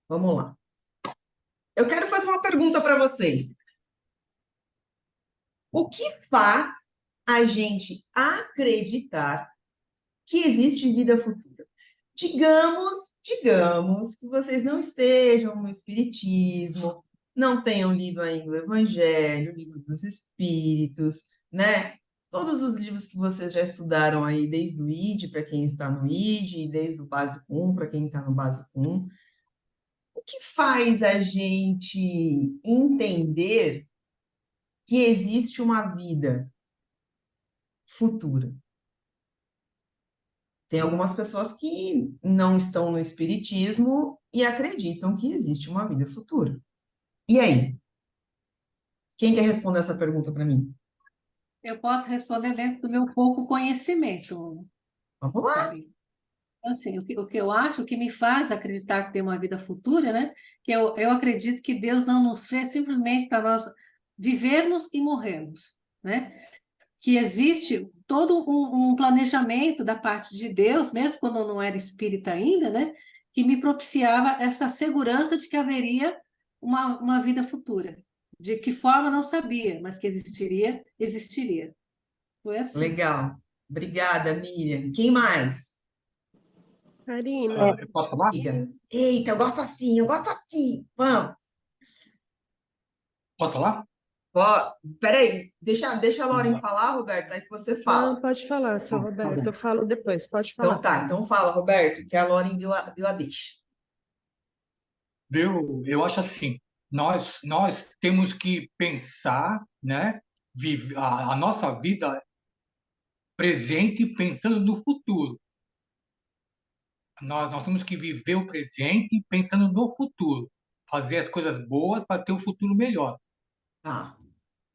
Vamos lá. Eu quero fazer uma pergunta para vocês. O que faz a gente acreditar que existe vida futura? Digamos que vocês não estejam no Espiritismo, não tenham lido ainda o Evangelho, o Livro dos Espíritos, né? Todos os livros que vocês já estudaram aí, desde o ID para quem está no ID, e desde o Básico 1 para quem está no Básico 1. O que faz a gente entender que existe uma vida futura? Tem algumas pessoas que não estão no espiritismo e acreditam que existe uma vida futura. E aí? Quem quer responder essa pergunta para mim? Eu posso responder dentro do meu pouco conhecimento, Vamos lá. Karine. Assim, o que eu acho, o que me faz acreditar que tem uma vida futura, né? Que eu acredito que Deus não nos fez simplesmente para nós vivermos e morrermos, né? Que existe todo um planejamento da parte de Deus, mesmo quando eu não era espírita ainda, né? Que me propiciava essa segurança de que haveria uma vida futura. De que forma não sabia, mas que existiria, existiria. Foi assim. Legal. Obrigada, Miriam. Quem mais? Karina, Eu posso falar? Diga. Eita, eu gosto assim, eu gosto assim. Vamos. Posso falar? Peraí, deixa a Vamos Lauren lá. falar, Roberto, aí você não, fala. pode falar, seu Tá Roberto. bom. Eu falo depois, pode Então falar. tá, então fala, Roberto, que a Lauren deu a deixa. Eu acho assim, nós temos que pensar, né? A nossa vida presente pensando no futuro. Nós temos que viver o presente pensando no futuro. Fazer as coisas boas para ter um futuro melhor. Tá.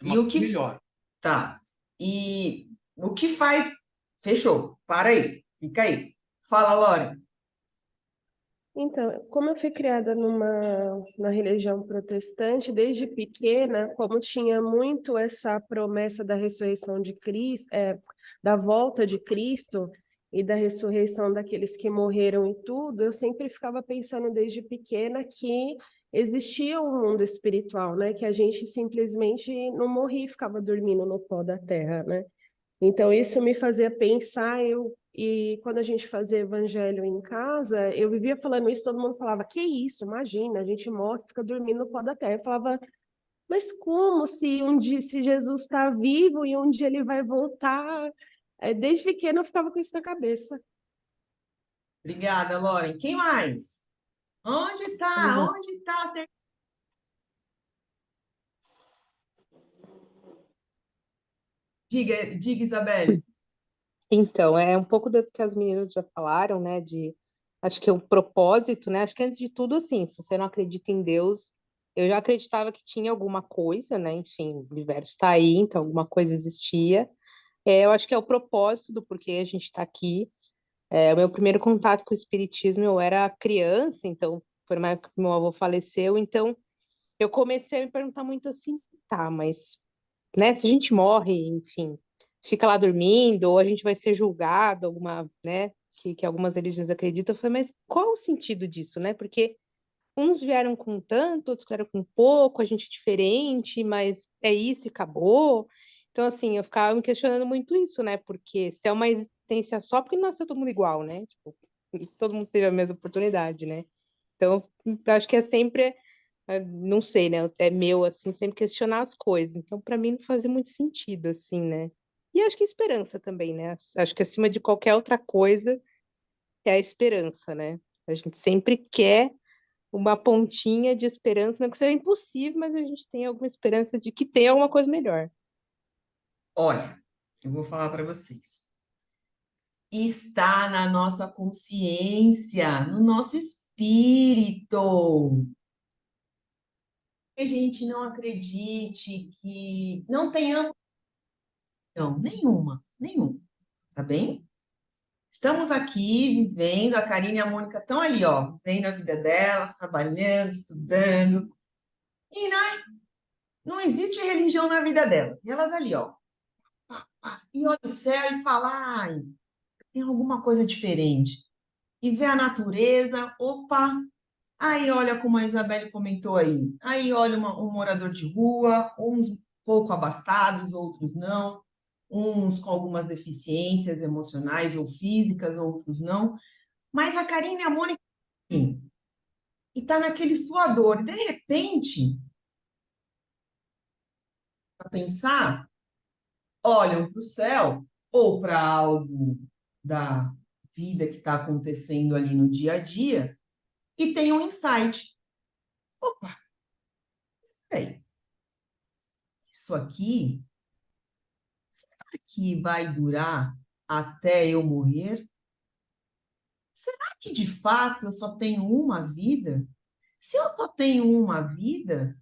E Uma o vida que melhor. Tá. E o que faz. Fechou. Para aí. Fica aí. Fala, Lore. Então, como eu fui criada na religião protestante, desde pequena, como tinha muito essa promessa da ressurreição de Cristo, da volta de Cristo e da ressurreição daqueles que morreram e tudo, eu sempre ficava pensando desde pequena que existia um mundo espiritual, né? Que a gente simplesmente não morria e ficava dormindo no pó da terra, né? Então, isso me fazia pensar, e quando a gente fazia evangelho em casa, eu vivia falando isso, todo mundo falava, que isso, imagina, a gente morre, fica dormindo no pó da terra. Eu falava, mas como se um dia, se Jesus está vivo e um dia ele vai voltar? Desde pequena eu ficava com isso na cabeça. Obrigada, Lore. Quem mais? Onde tá? Uhum. Onde tá? Diga, Isabelle. Então, é um pouco das que as meninas já falaram, né? Acho que é o propósito, né? Acho que antes de tudo, assim, se você não acredita em Deus, eu já acreditava que tinha alguma coisa, né? Enfim, o universo está aí, então alguma coisa existia. Eu acho que é o propósito do porquê a gente está aqui. O meu primeiro contato com o espiritismo, eu era criança, então foi uma época que meu avô faleceu, então eu comecei a me perguntar muito assim, tá, mas né? Se a gente morre, enfim, fica lá dormindo, ou a gente vai ser julgado, alguma, né? Que algumas religiões acreditam, eu falei, mas qual o sentido disso, né? Porque uns vieram com tanto, outros vieram com pouco, a gente é diferente, mas é isso e acabou. Então, assim, eu ficava me questionando muito isso, né? Porque se é uma existência só, porque nasceu todo mundo igual, né? Tipo, e todo mundo teve a mesma oportunidade, né? Então, eu acho que é sempre não sei, né? É meu, assim, sempre questionar as coisas. Então, para mim, não fazia muito sentido, assim, né? E acho que a esperança também, né? Acho que acima de qualquer outra coisa é a esperança, né? A gente sempre quer uma pontinha de esperança, mesmo que seja impossível, mas a gente tem alguma esperança de que tem alguma coisa melhor. Olha, eu vou falar para vocês. Está na nossa consciência, no nosso espírito. Que a gente não acredite que não tenhamos não, nenhuma, tá bem? Estamos aqui vivendo, a Karine e a Mônica estão ali, ó, vivendo a vida delas, trabalhando, estudando, e não existe religião na vida delas. E elas ali, ó, e olha o céu e fala, ai, tem alguma coisa diferente. E vê a natureza, opa, Aí olha como a Isabelle comentou aí. Aí olha um morador de rua, uns pouco abastados, outros não, uns com algumas deficiências emocionais ou físicas, outros não. Mas a Karine e a Mônica, sim, e está naquele suador. De repente, para pensar, olham para o céu ou para algo da vida que está acontecendo ali no dia a dia e tem um insight. Opa, peraí, isso aqui, será que vai durar até eu morrer? Será que de fato eu só tenho uma vida? Se eu só tenho uma vida,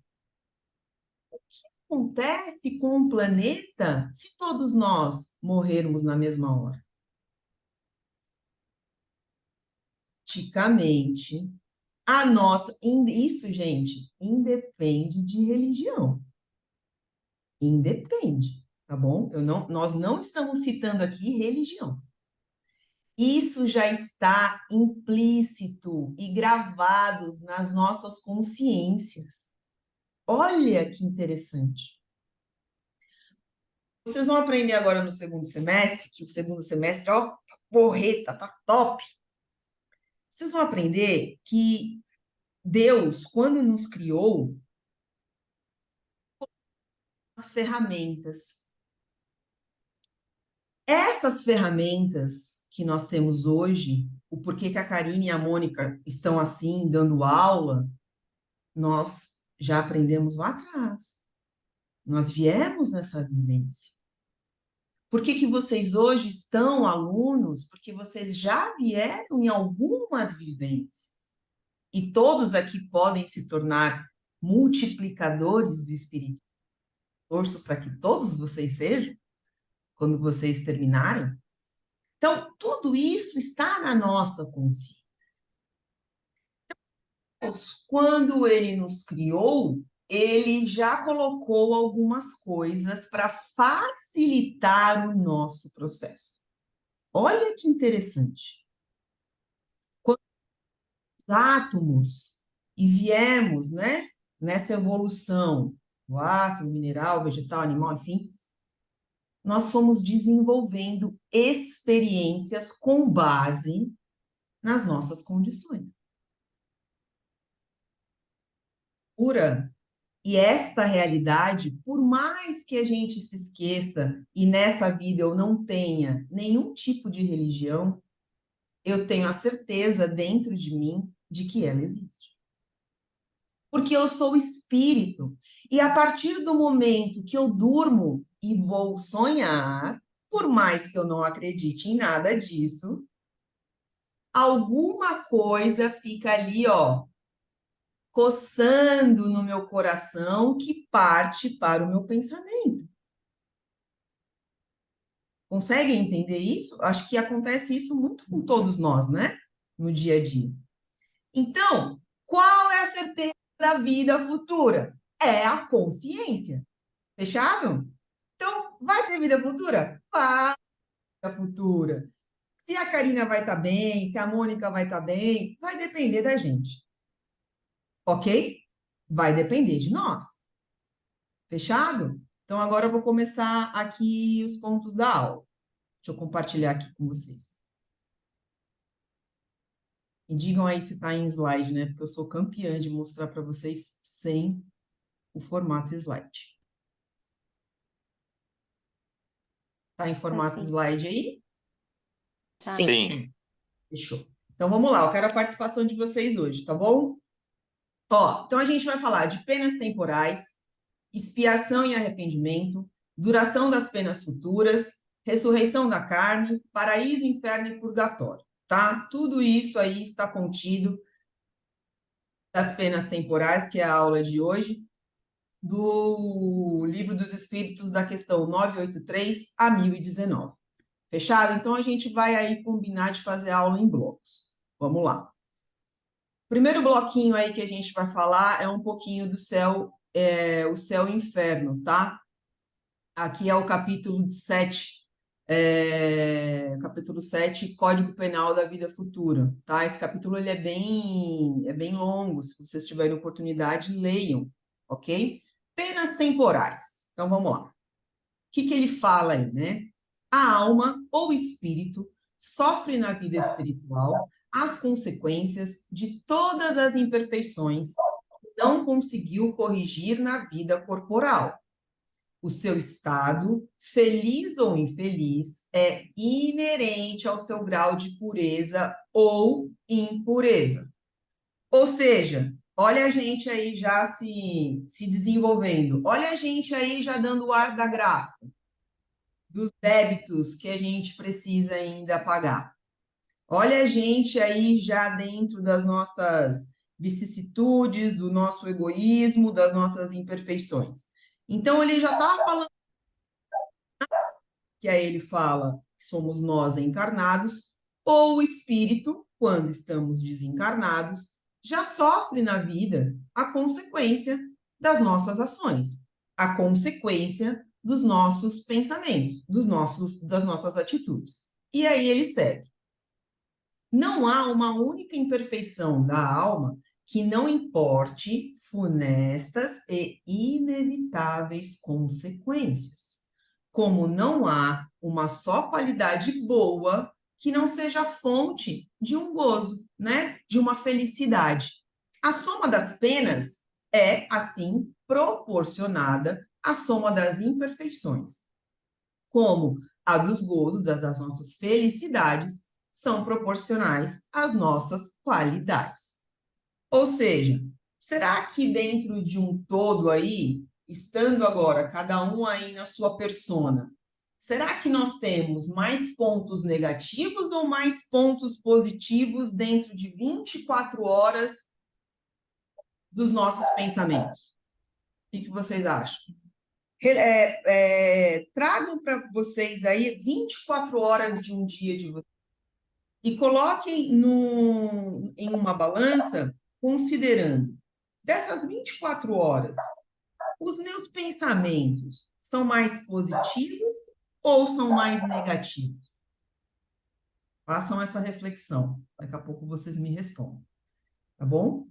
acontece com o planeta se todos nós morrermos na mesma hora? Praticamente, a nossa. Isso, gente, independe de religião. Independe, tá bom? Nós não estamos citando aqui religião. Isso já está implícito e gravado nas nossas consciências. Olha que interessante. Vocês vão aprender agora no segundo semestre, que o segundo semestre, ó, tá porreta, tá top. Vocês vão aprender que Deus, quando nos criou, as ferramentas. Essas ferramentas que nós temos hoje, o porquê que a Karine e a Mônica estão assim, dando aula, nós já aprendemos lá atrás. Nós viemos nessa vivência. Por que que vocês hoje estão alunos? Porque vocês já vieram em algumas vivências. E todos aqui podem se tornar multiplicadores do Espírito. Torço para que todos vocês sejam, quando vocês terminarem. Então, tudo isso está na nossa consciência. Deus, quando ele nos criou, ele já colocou algumas coisas para facilitar o nosso processo. Olha que interessante. Quando os átomos e viemos, né, nessa evolução, o átomo, mineral, vegetal, animal, enfim, nós fomos desenvolvendo experiências com base nas nossas condições. Pura. E esta realidade, por mais que a gente se esqueça e nessa vida eu não tenha nenhum tipo de religião, eu tenho a certeza dentro de mim de que ela existe. Porque eu sou espírito. E a partir do momento que eu durmo e vou sonhar, por mais que eu não acredite em nada disso, alguma coisa fica ali, ó, coçando no meu coração que parte para o meu pensamento. Conseguem entender isso? Acho que acontece isso muito com todos nós, né? No dia a dia. Então, qual é a certeza da vida futura? É a consciência. Fechado? Então, vai ter vida futura? Vai ter vida futura. Se a Karina vai estar bem, se a Mônica vai estar bem, vai depender da gente. Ok? Vai depender de nós. Fechado? Então, agora eu vou começar aqui os pontos da aula. Deixa eu compartilhar aqui com vocês. Me digam aí se está em slide, né? Porque eu sou campeã de mostrar para vocês sem o formato slide. Está em formato slide aí? Sim. Fechou. Então, vamos lá. Eu quero a participação de vocês hoje, tá bom? Ó, então a gente vai falar de penas temporais, expiação e arrependimento, duração das penas futuras, ressurreição da carne, paraíso, inferno e purgatório, tá? Tudo isso aí está contido das penas temporais, que é a aula de hoje, do Livro dos Espíritos, da questão 983 a 1019. Fechado? Então, a gente vai aí combinar de fazer a aula em blocos. Vamos lá. Primeiro bloquinho aí que a gente vai falar é um pouquinho do céu, o céu e o inferno, tá? Aqui é o capítulo 7 capítulo 7, Código Penal da Vida Futura, tá? Esse capítulo ele é bem longo, se vocês tiverem oportunidade, leiam, ok? Penas temporais. Então, vamos lá. O que ele fala aí, né? A alma ou espírito sofre na vida espiritual as consequências de todas as imperfeições que não conseguiu corrigir na vida corporal. O seu estado, feliz ou infeliz, é inerente ao seu grau de pureza ou impureza. Ou seja, olha a gente aí já se desenvolvendo, olha a gente aí já dando o ar da graça, dos débitos que a gente precisa ainda pagar. Olha a gente aí já dentro das nossas vicissitudes, do nosso egoísmo, das nossas imperfeições. Então, ele já estava falando, que aí ele fala que somos nós encarnados, ou o espírito, quando estamos desencarnados, já sofre na vida a consequência das nossas ações, a consequência dos nossos pensamentos, das nossas atitudes. E aí ele segue. Não há uma única imperfeição da alma que não importe funestas e inevitáveis consequências. Como não há uma só qualidade boa que não seja fonte de um gozo, né? De uma felicidade. A soma das penas é, assim, proporcionada à soma das imperfeições. Como a dos gozos, das nossas felicidades, são proporcionais às nossas qualidades. Ou seja, será que dentro de um todo aí, estando agora cada um aí na sua persona, será que nós temos mais pontos negativos ou mais pontos positivos dentro de 24 horas dos nossos pensamentos? O que vocês acham? Tragam para vocês aí 24 horas de um dia de vocês e coloquem em uma balança, considerando dessas 24 horas, os meus pensamentos são mais positivos ou são mais negativos? Façam essa reflexão. Daqui a pouco vocês me respondem. Tá bom?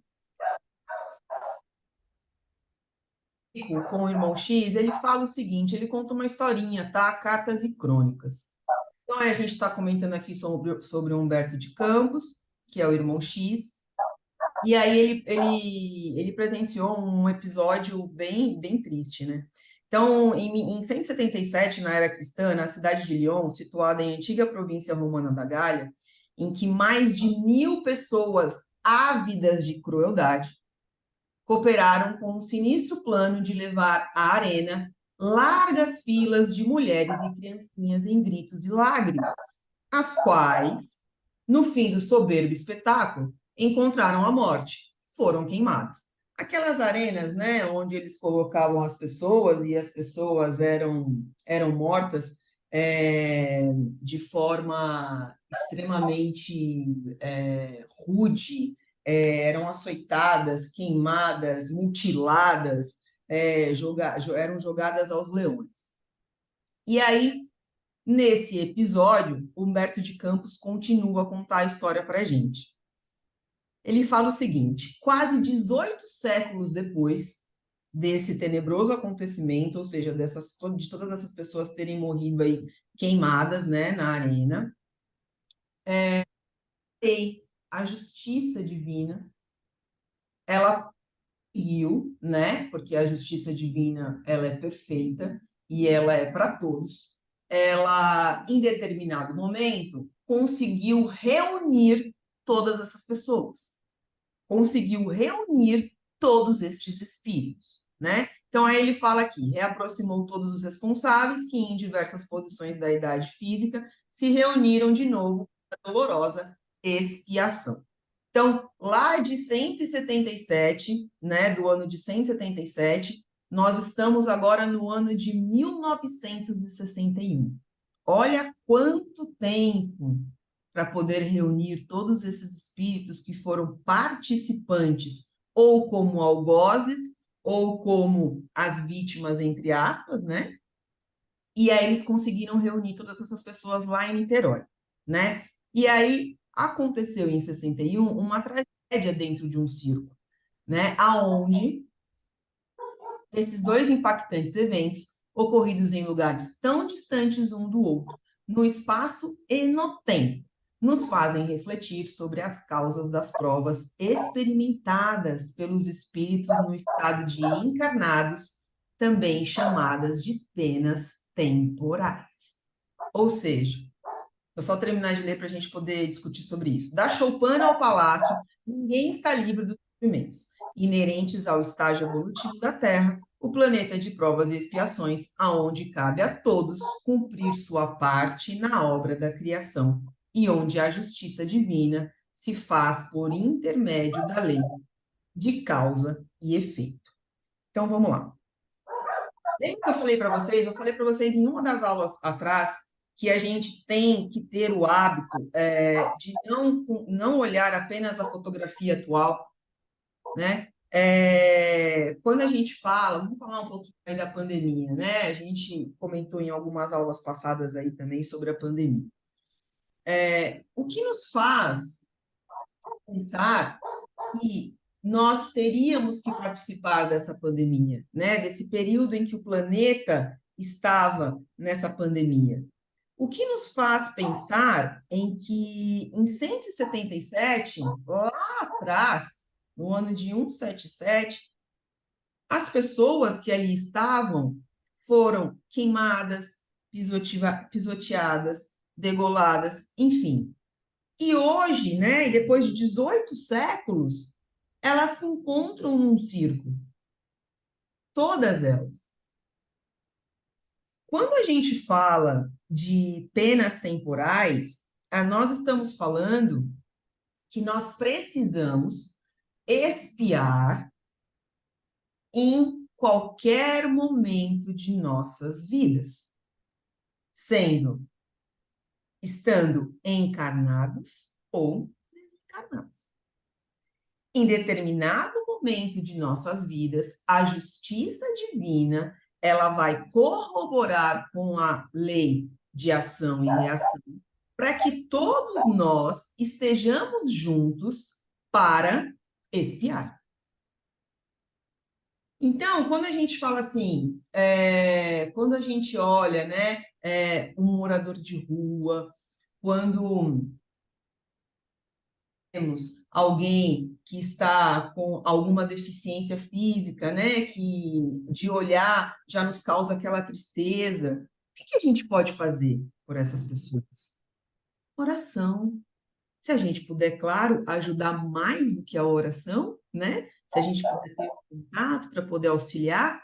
Com o irmão X, ele fala o seguinte, ele conta uma historinha, tá? Cartas e crônicas. Então, a gente está comentando aqui sobre o Humberto de Campos, que é o irmão X, e aí ele presenciou um episódio bem triste, né? Então, em 177, na era cristã, na cidade de Lyon, situada em antiga província romana da Gália, em que mais de 1.000 pessoas ávidas de crueldade cooperaram com um sinistro plano de levar à arena largas filas de mulheres e criancinhas em gritos e lágrimas, as quais, no fim do soberbo espetáculo, encontraram a morte, foram queimadas. Aquelas arenas, né, onde eles colocavam as pessoas e as pessoas eram mortas de forma extremamente rude, eram açoitadas, queimadas, mutiladas, eram jogadas aos leões. E aí, nesse episódio, Humberto de Campos continua a contar a história para a gente. Ele fala o seguinte: quase 18 séculos depois desse tenebroso acontecimento, ou seja, de todas essas pessoas terem morrido aí queimadas, né, na arena, a justiça divina, ela conseguiu, né, porque a justiça divina ela é perfeita e ela é para todos, ela, em determinado momento, conseguiu reunir todas essas pessoas, conseguiu reunir todos estes espíritos, né? Então, aí ele fala aqui, reaproximou todos os responsáveis que, em diversas posições da idade física, se reuniram de novo para a dolorosa expiação. Então, lá de 177, né, do ano de 177, nós estamos agora no ano de 1961. Olha quanto tempo para poder reunir todos esses espíritos que foram participantes, ou como algozes, ou como as vítimas, entre aspas, né? E aí eles conseguiram reunir todas essas pessoas lá em Niterói, né? E aí aconteceu em 61 uma tragédia dentro de um circo, né? Aonde esses dois impactantes eventos, ocorridos em lugares tão distantes um do outro, no espaço e no tempo, nos fazem refletir sobre as causas das provas experimentadas pelos espíritos no estado de encarnados, também chamadas de penas temporais. Ou seja, vou só terminar de ler para a gente poder discutir sobre isso. Da choupana ao palácio, ninguém está livre dos sofrimentos inerentes ao estágio evolutivo da Terra, o planeta de provas e expiações, aonde cabe a todos cumprir sua parte na obra da criação, e onde a justiça divina se faz por intermédio da lei de causa e efeito. Então, vamos lá. Lembra que eu falei para vocês? Eu falei para vocês em uma das aulas atrás que a gente tem que ter o hábito de não olhar apenas a fotografia atual, né? Quando a gente fala, vamos falar um pouquinho aí da pandemia, né? A gente comentou em algumas aulas passadas aí também sobre a pandemia. O que nos faz pensar que nós teríamos que participar dessa pandemia, né? Desse período em que o planeta estava nessa pandemia. O que nos faz pensar em que em 177, lá atrás, no ano de 177, as pessoas que ali estavam foram queimadas, pisoteadas, degoladas, enfim. E hoje, né, depois de 18 séculos, elas se encontram num circo. Todas elas. Quando a gente fala de penas temporais, nós estamos falando que nós precisamos expiar em qualquer momento de nossas vidas, estando encarnados ou desencarnados. Em determinado momento de nossas vidas, a justiça divina, ela vai corroborar com a lei de ação e reação, para que todos nós estejamos juntos para expiar. Então, quando a gente fala assim, quando a gente olha, né, um morador de rua, quando temos alguém que está com alguma deficiência física, né, que de olhar já nos causa aquela tristeza, o que a gente pode fazer por essas pessoas? Oração. Se a gente puder, claro, ajudar mais do que a oração, né? Se a gente puder ter um contato para poder auxiliar,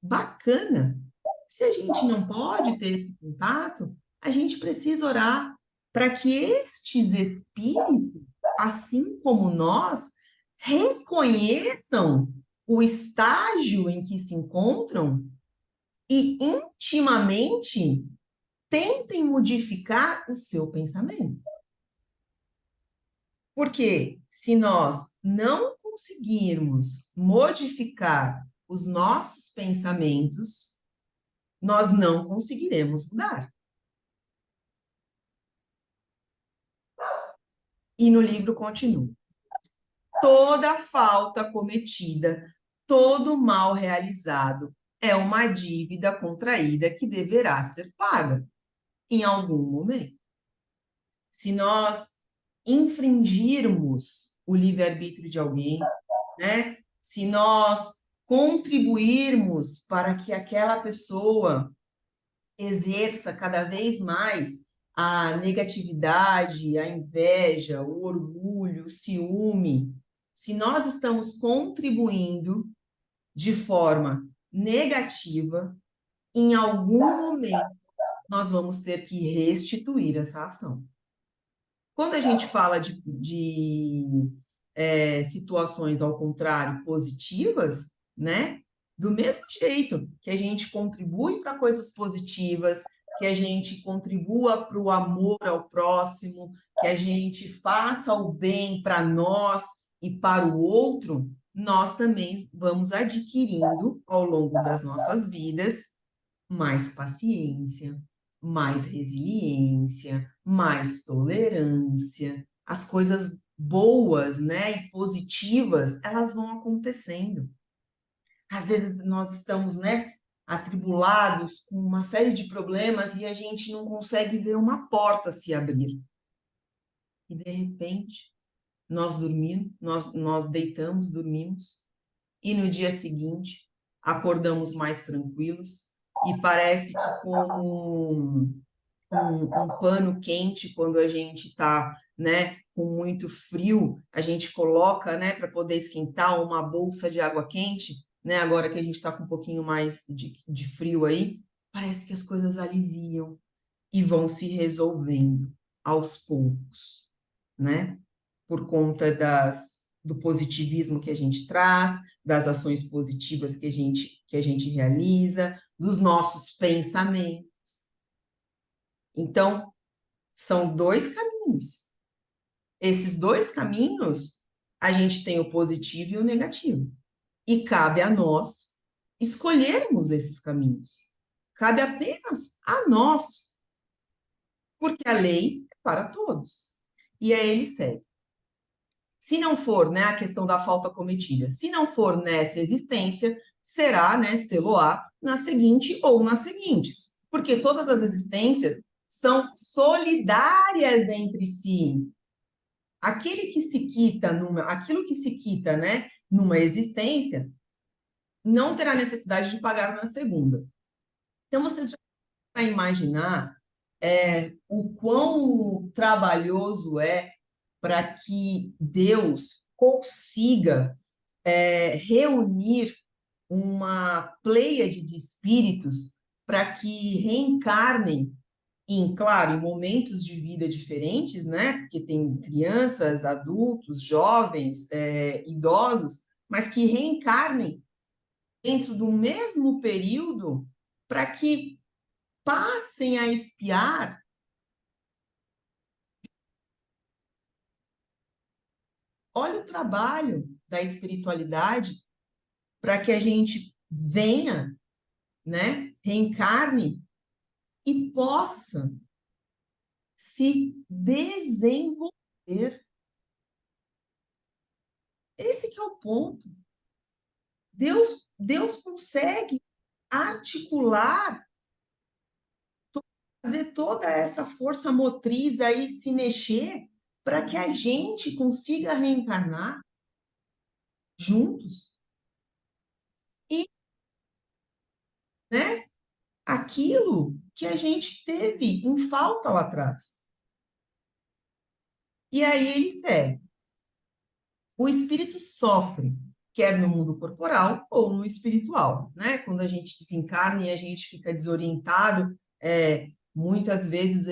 bacana. Se a gente não pode ter esse contato, a gente precisa orar para que estes espíritos, assim como nós, reconheçam o estágio em que se encontram e intimamente tentem modificar o seu pensamento. Porque se nós não conseguirmos modificar os nossos pensamentos, nós não conseguiremos mudar. E no livro continua. Toda falta cometida, todo mal realizado é uma dívida contraída que deverá ser paga em algum momento. Se nós infringirmos o livre-arbítrio de alguém, né? Se nós contribuirmos para que aquela pessoa exerça cada vez mais a negatividade, a inveja, o orgulho, o ciúme, se nós estamos contribuindo de forma negativa, em algum momento nós vamos ter que restituir essa ação. Quando a gente fala de situações, ao contrário, positivas, né? Do mesmo jeito que a gente contribui para coisas positivas, que a gente contribua para o amor ao próximo, que a gente faça o bem para nós e para o outro, nós também vamos adquirindo, ao longo das nossas vidas, mais paciência, mais resiliência, mais tolerância. As coisas boas, né, e positivas, elas vão acontecendo. Às vezes nós estamos, né, atribulados com uma série de problemas e a gente não consegue ver uma porta se abrir. E de repente, nós dormimos, nós deitamos, dormimos, e no dia seguinte acordamos mais tranquilos e parece que como um pano quente quando a gente está, né, com muito frio, a gente coloca, né, para poder esquentar uma bolsa de água quente, né, agora que a gente está com um pouquinho mais de frio aí, parece que as coisas aliviam e vão se resolvendo aos poucos, né? Por conta do positivismo que a gente traz, das ações positivas que a gente realiza, dos nossos pensamentos. Então, são dois caminhos. Esses dois caminhos, a gente tem o positivo e o negativo. E cabe a nós escolhermos esses caminhos. Cabe apenas a nós, porque a lei é para todos. E aí ele segue. Se não for, né, a questão da falta cometida, se não for nessa existência, será, né, sê-lo-á, na seguinte ou nas seguintes. Porque todas as existências são solidárias entre si. Aquilo que se quita, né, numa existência, não terá necessidade de pagar na segunda. Então, vocês já para imaginar o quão trabalhoso é para que Deus consiga reunir uma pleiade de espíritos para que reencarnem claro, em momentos de vida diferentes, né? Porque tem crianças, adultos, jovens, idosos, mas que reencarnem dentro do mesmo período para que passem a expiar. Olha o trabalho da espiritualidade para que a gente venha, né, reencarne e possa se desenvolver. Esse que é o ponto. Deus consegue articular, fazer toda essa força motriz aí se mexer para que a gente consiga reencarnar juntos. E, né, aquilo que a gente teve em falta lá atrás. E aí ele segue. O espírito sofre, quer no mundo corporal ou no espiritual, né? Quando a gente desencarna e a gente fica desorientado, muitas vezes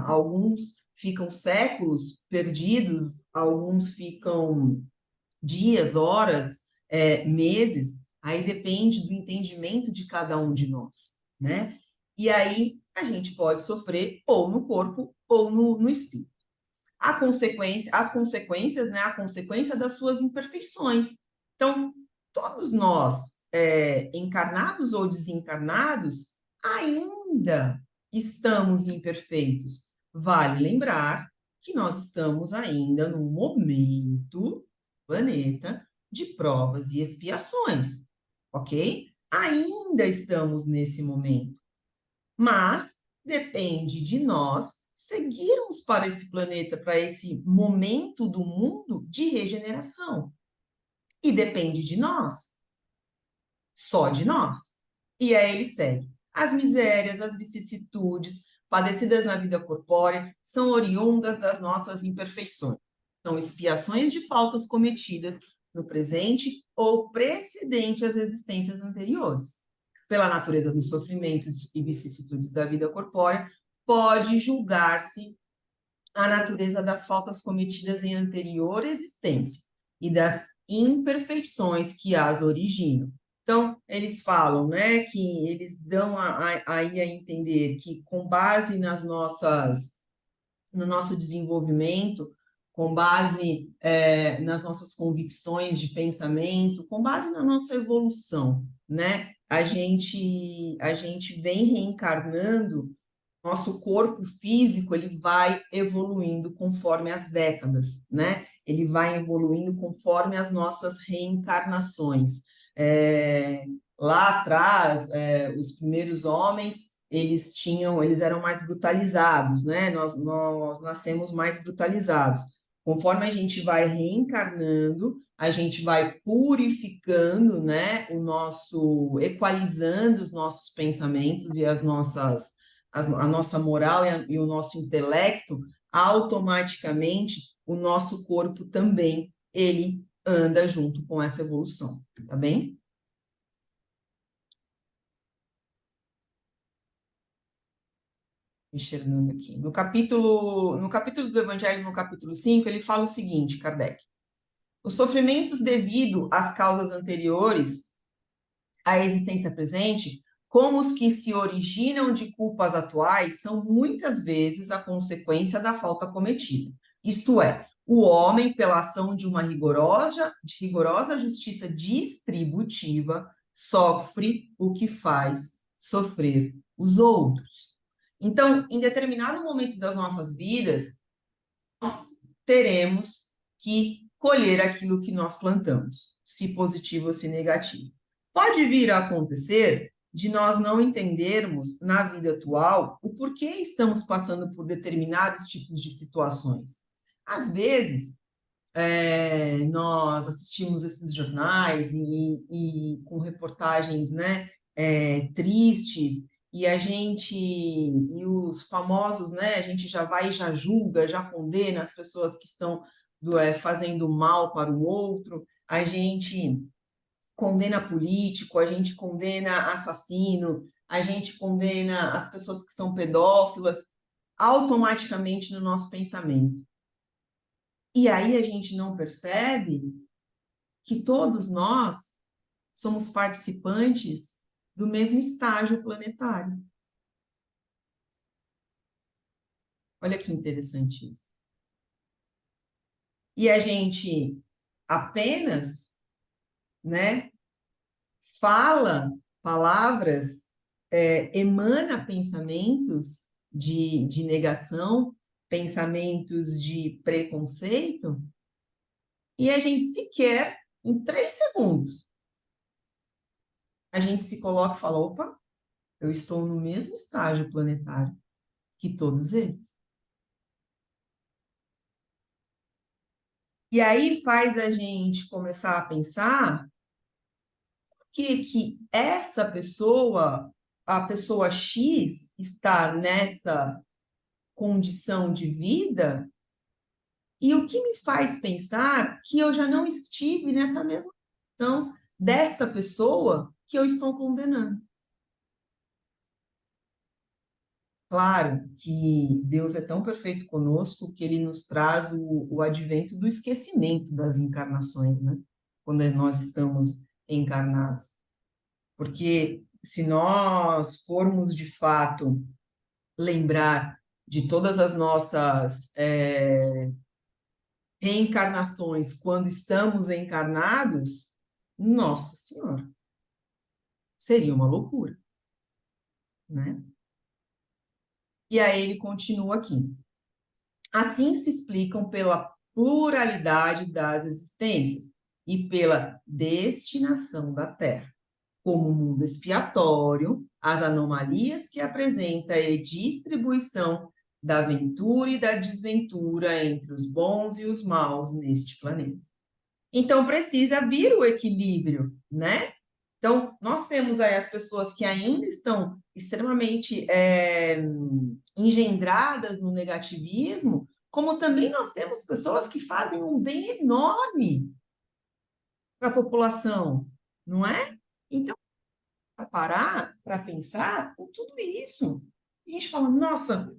alguns ficam séculos perdidos, alguns ficam dias, horas, meses, aí depende do entendimento de cada um de nós, né? E aí a gente pode sofrer ou no corpo ou no espírito. As consequências, né? A consequência das suas imperfeições. Então, todos nós, encarnados ou desencarnados, ainda estamos imperfeitos. Vale lembrar que nós estamos ainda num momento, planeta, de provas e expiações, ok? Ainda estamos nesse momento. Mas depende de nós seguirmos para esse planeta, para esse momento do mundo de regeneração. E depende de nós. Só de nós. E aí ele segue. As misérias, as vicissitudes, padecidas na vida corpórea, são oriundas das nossas imperfeições. São expiações de faltas cometidas no presente ou precedente às existências anteriores. Pela natureza dos sofrimentos e vicissitudes da vida corpórea, pode julgar-se a natureza das faltas cometidas em anterior existência e das imperfeições que as originam. Então, eles falam, né, que eles dão aí a entender que, com base no nosso desenvolvimento, com base nas nossas convicções de pensamento, com base na nossa evolução, né, a gente vem reencarnando, nosso corpo físico ele vai evoluindo conforme as décadas, né? Ele vai evoluindo conforme as nossas reencarnações. Lá atrás, os primeiros homens eles eram mais brutalizados, né? Nós nascemos mais brutalizados. Conforme a gente vai reencarnando, a gente vai purificando, né? Equalizando os nossos pensamentos e a nossa moral e o nosso intelecto, automaticamente o nosso corpo também, ele anda junto com essa evolução, tá bem? Enxergando aqui. No capítulo do Evangelho, no capítulo 5, ele fala o seguinte, Kardec: os sofrimentos devido às causas anteriores à existência presente, como os que se originam de culpas atuais, são muitas vezes a consequência da falta cometida. Isto é, o homem, pela ação de uma rigorosa justiça distributiva, sofre o que faz sofrer os outros. Então, em determinado momento das nossas vidas, nós teremos que colher aquilo que nós plantamos, se positivo ou se negativo. Pode vir a acontecer de nós não entendermos na vida atual o porquê estamos passando por determinados tipos de situações. Às vezes, nós assistimos esses jornais e com reportagens, né, tristes, e os famosos, né, a gente já vai e já julga, já condena as pessoas que estão fazendo mal para o outro, a gente condena político, a gente condena assassino, a gente condena as pessoas que são pedófilas, automaticamente no nosso pensamento. E aí a gente não percebe que todos nós somos participantes do mesmo estágio planetário. Olha que interessante isso. E a gente apenas, né, fala palavras, emana pensamentos de negação, pensamentos de preconceito, e a gente sequer, em 3 segundos, a gente se coloca e fala, opa, eu estou no mesmo estágio planetário que todos eles. E aí faz a gente começar a pensar que essa pessoa, a pessoa X, está nessa condição de vida, e o que me faz pensar que eu já não estive nessa mesma condição desta pessoa que eu estou condenando. Claro que Deus é tão perfeito conosco que ele nos traz o advento do esquecimento das encarnações, né? Quando nós estamos encarnados. Porque se nós formos, de fato, lembrar de todas as nossas reencarnações quando estamos encarnados, nossa Senhora, seria uma loucura, né? E aí ele continua aqui. Assim se explicam pela pluralidade das existências e pela destinação da Terra, como o mundo expiatório, as anomalias que apresenta e distribuição da ventura e da desventura entre os bons e os maus neste planeta. Então, precisa vir o equilíbrio, né? Então, nós temos aí as pessoas que ainda estão extremamente engendradas no negativismo, como também nós temos pessoas que fazem um bem enorme para a população, não é? Então, para parar, para pensar em tudo isso. A gente fala, nossa,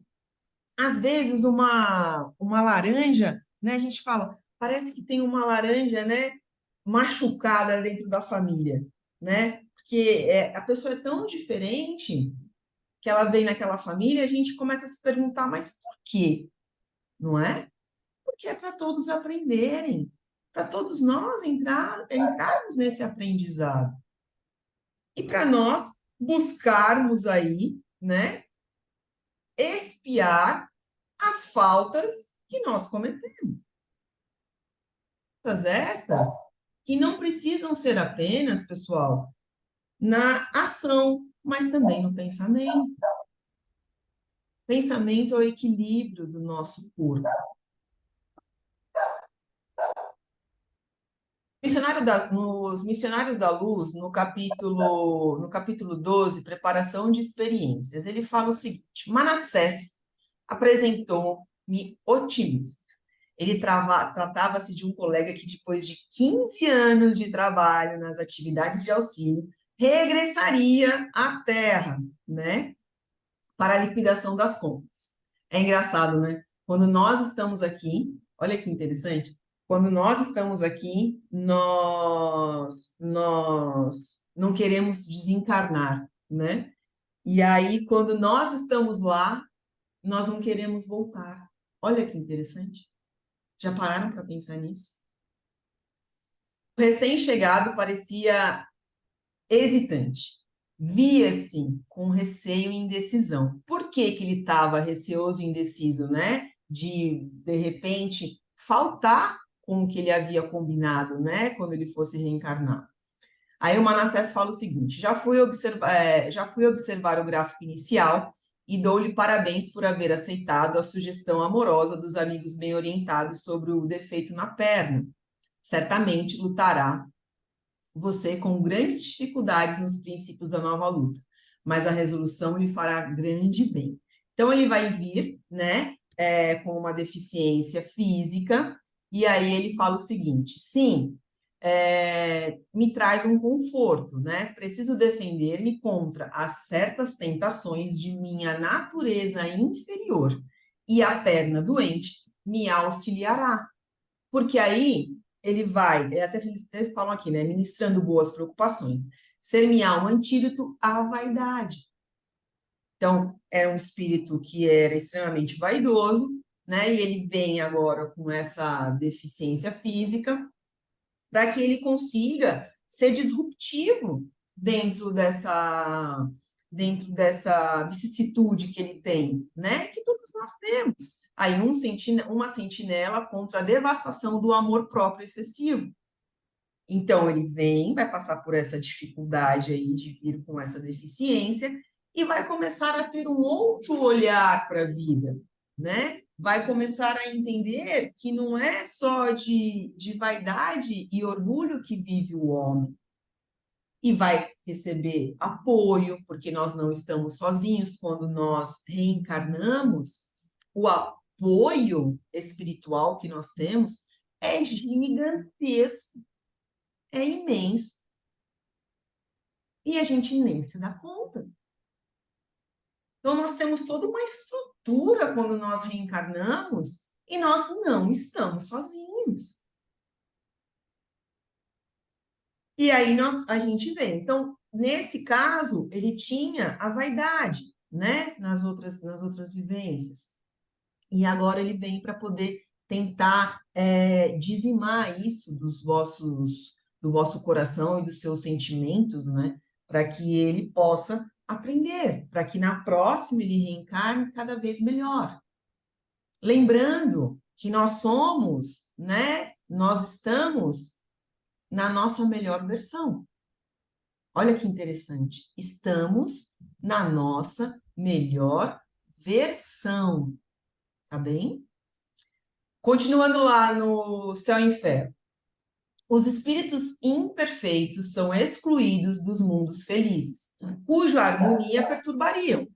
às vezes uma laranja, né? A gente fala, parece que tem uma laranja, né, machucada dentro da família, né? Porque a pessoa é tão diferente que ela vem naquela família, a gente começa a se perguntar, mas por quê? Não é? Porque é para todos aprenderem, para todos nós entrarmos nesse aprendizado. e para nós buscarmos aí, né, expiar as faltas que nós cometemos. Todas estas que não precisam ser apenas, pessoal, na ação, mas também no pensamento. Pensamento é o equilíbrio do nosso corpo. Nos Missionários da Luz, no capítulo 12, Preparação de Experiências, ele fala o seguinte: Manassés apresentou-me otimista. Ele tratava-se de um colega que, depois de 15 anos de trabalho nas atividades de auxílio, regressaria à Terra, né, para a liquidação das contas. É engraçado, né? Quando nós estamos aqui, olha que interessante, quando nós estamos aqui, nós não queremos desencarnar, né? E aí, quando nós estamos lá, nós não queremos voltar. Olha que interessante. Já pararam para pensar nisso? O recém-chegado parecia hesitante. Via-se com receio e indecisão. Por que que ele estava receoso e indeciso, né? De repente, faltar com o que ele havia combinado, né? Quando ele fosse reencarnar. Aí o Manassés fala o seguinte: já fui observar o gráfico inicial e dou-lhe parabéns por haver aceitado a sugestão amorosa dos amigos bem orientados sobre o defeito na perna. Certamente lutará você com grandes dificuldades nos princípios da nova luta, mas a resolução lhe fará grande bem. Então, ele vai vir, né, com uma deficiência física, e aí ele fala o seguinte: sim, me traz um conforto, né? Preciso defender-me contra as certas tentações de minha natureza inferior, e a perna doente me auxiliará. Porque aí ele vai, até eles falam aqui, né? Ministrando boas preocupações, ser-me-á um antídoto à vaidade. Então, era um espírito que era extremamente vaidoso, né? E ele vem agora com essa deficiência física, para que ele consiga ser disruptivo dentro dessa vicissitude que ele tem, né? Que todos nós temos. Aí uma sentinela contra a devastação do amor próprio excessivo. Então, ele vai passar por essa dificuldade aí de vir com essa deficiência e vai começar a ter um outro olhar para a vida, né? Vai começar a entender que não é só de vaidade e orgulho que vive o homem. E vai receber apoio, porque nós não estamos sozinhos. Quando nós reencarnamos, o apoio espiritual que nós temos é gigantesco, é imenso. E a gente nem se dá conta. Então, nós temos toda uma estrutura quando nós reencarnamos e nós não estamos sozinhos. E aí a gente vê. Então, nesse caso, ele tinha a vaidade, né? Nas outras vivências. E agora ele vem para poder tentar dizimar isso do vosso coração e dos seus sentimentos, né? Para que ele possa aprender, para que na próxima ele reencarne cada vez melhor. Lembrando que nós somos, né? Nós estamos na nossa melhor versão. Olha que interessante. Estamos na nossa melhor versão. Tá bem? Continuando lá no Céu e Inferno. Os espíritos imperfeitos são excluídos dos mundos felizes, cuja harmonia perturbariam,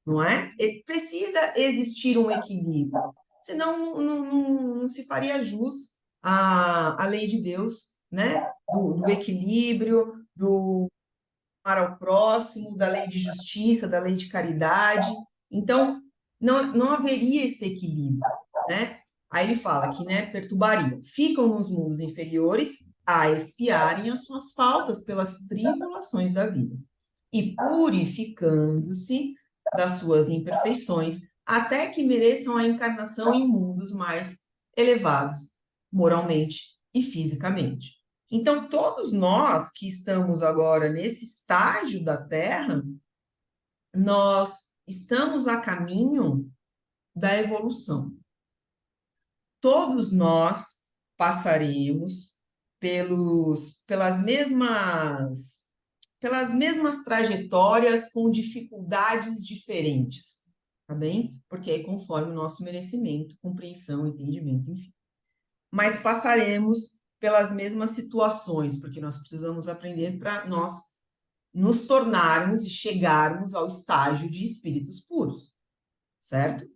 não é? E precisa existir um equilíbrio, senão não se faria jus à lei de Deus, né? Do equilíbrio, do amar ao próximo, da lei de justiça, da lei de caridade. Então, não haveria esse equilíbrio, né? Aí ele fala que, né, perturbariam. Ficam nos mundos inferiores a expiarem as suas faltas pelas tribulações da vida e purificando-se das suas imperfeições até que mereçam a encarnação em mundos mais elevados, moralmente e fisicamente. Então, todos nós que estamos agora nesse estágio da Terra, nós estamos a caminho da evolução. Todos nós passaremos pelas mesmas trajetórias com dificuldades diferentes, tá bem? Porque é conforme o nosso merecimento, compreensão, entendimento, enfim. Mas passaremos pelas mesmas situações, porque nós precisamos aprender para nós nos tornarmos e chegarmos ao estágio de espíritos puros, certo?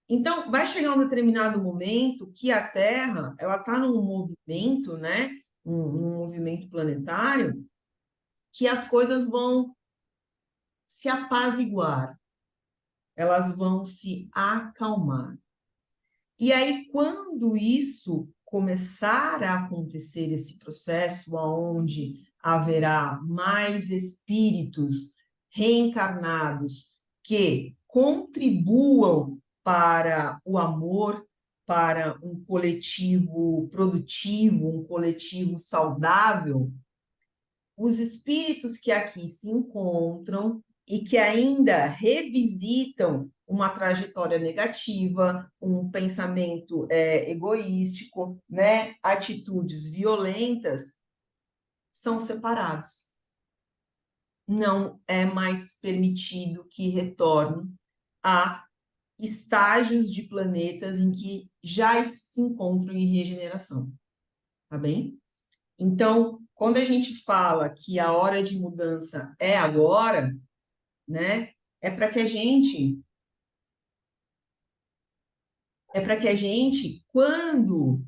Então, vai chegar um determinado momento que a Terra, ela está num movimento, né? Um movimento planetário, que as coisas vão se apaziguar, elas vão se acalmar. E aí, quando isso começar a acontecer, esse processo onde haverá mais espíritos reencarnados que contribuam para o amor, para um coletivo produtivo, um coletivo saudável, os espíritos que aqui se encontram e que ainda revisitam uma trajetória negativa, um pensamento egoístico, né? Atitudes violentas, são separados. Não é mais permitido que retorne a estágios de planetas em que já se encontram em regeneração, tá bem? Então, quando a gente fala que a hora de mudança é agora, né? É para que a gente, quando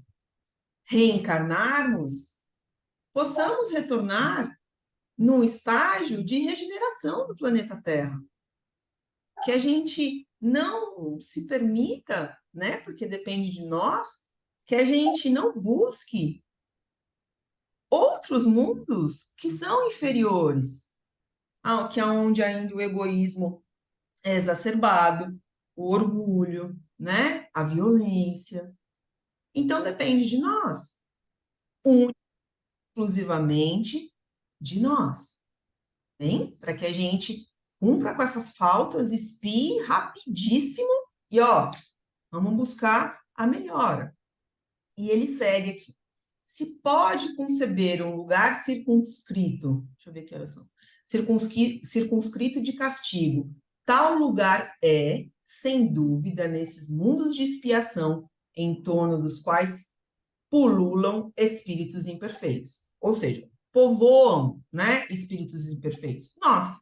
reencarnarmos, possamos retornar num estágio de regeneração do planeta Terra. Que a gente não se permita, né? Porque depende de nós, que a gente não busque outros mundos que são inferiores, que é onde ainda o egoísmo é exacerbado, o orgulho, né? A violência. Então, depende de nós, exclusivamente de nós, bem? Para que a gente cumpra com essas faltas, expie rapidíssimo e, ó, vamos buscar a melhora. E ele segue aqui. Se pode conceber um lugar circunscrito, deixa eu ver que horas são, circunscrito de castigo, tal lugar é, sem dúvida, nesses mundos de expiação, em torno dos quais pululam espíritos imperfeitos. Ou seja, povoam, né, espíritos imperfeitos. Nós,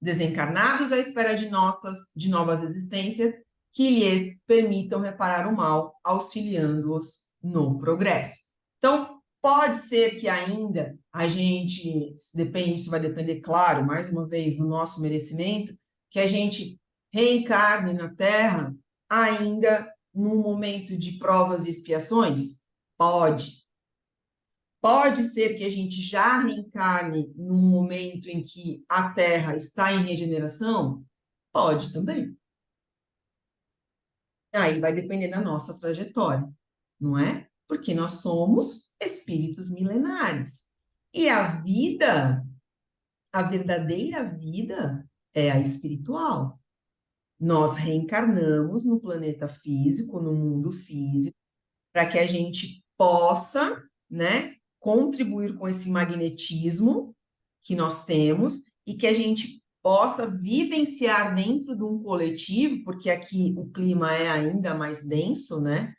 desencarnados à espera de novas existências que lhes permitam reparar o mal, auxiliando-os no progresso. Então, pode ser que ainda a gente, isso vai depender, claro, mais uma vez, do nosso merecimento, que a gente reencarne na Terra ainda num momento de provas e expiações? Pode. Pode ser que a gente já reencarne num momento em que a Terra está em regeneração? Pode também. Aí vai depender da nossa trajetória, não é? Porque nós somos espíritos milenares. E a vida, a verdadeira vida, é a espiritual. Nós reencarnamos no planeta físico, no mundo físico, para que a gente possa, né, contribuir com esse magnetismo que nós temos e que a gente possa vivenciar dentro de um coletivo, porque aqui o clima é ainda mais denso, né?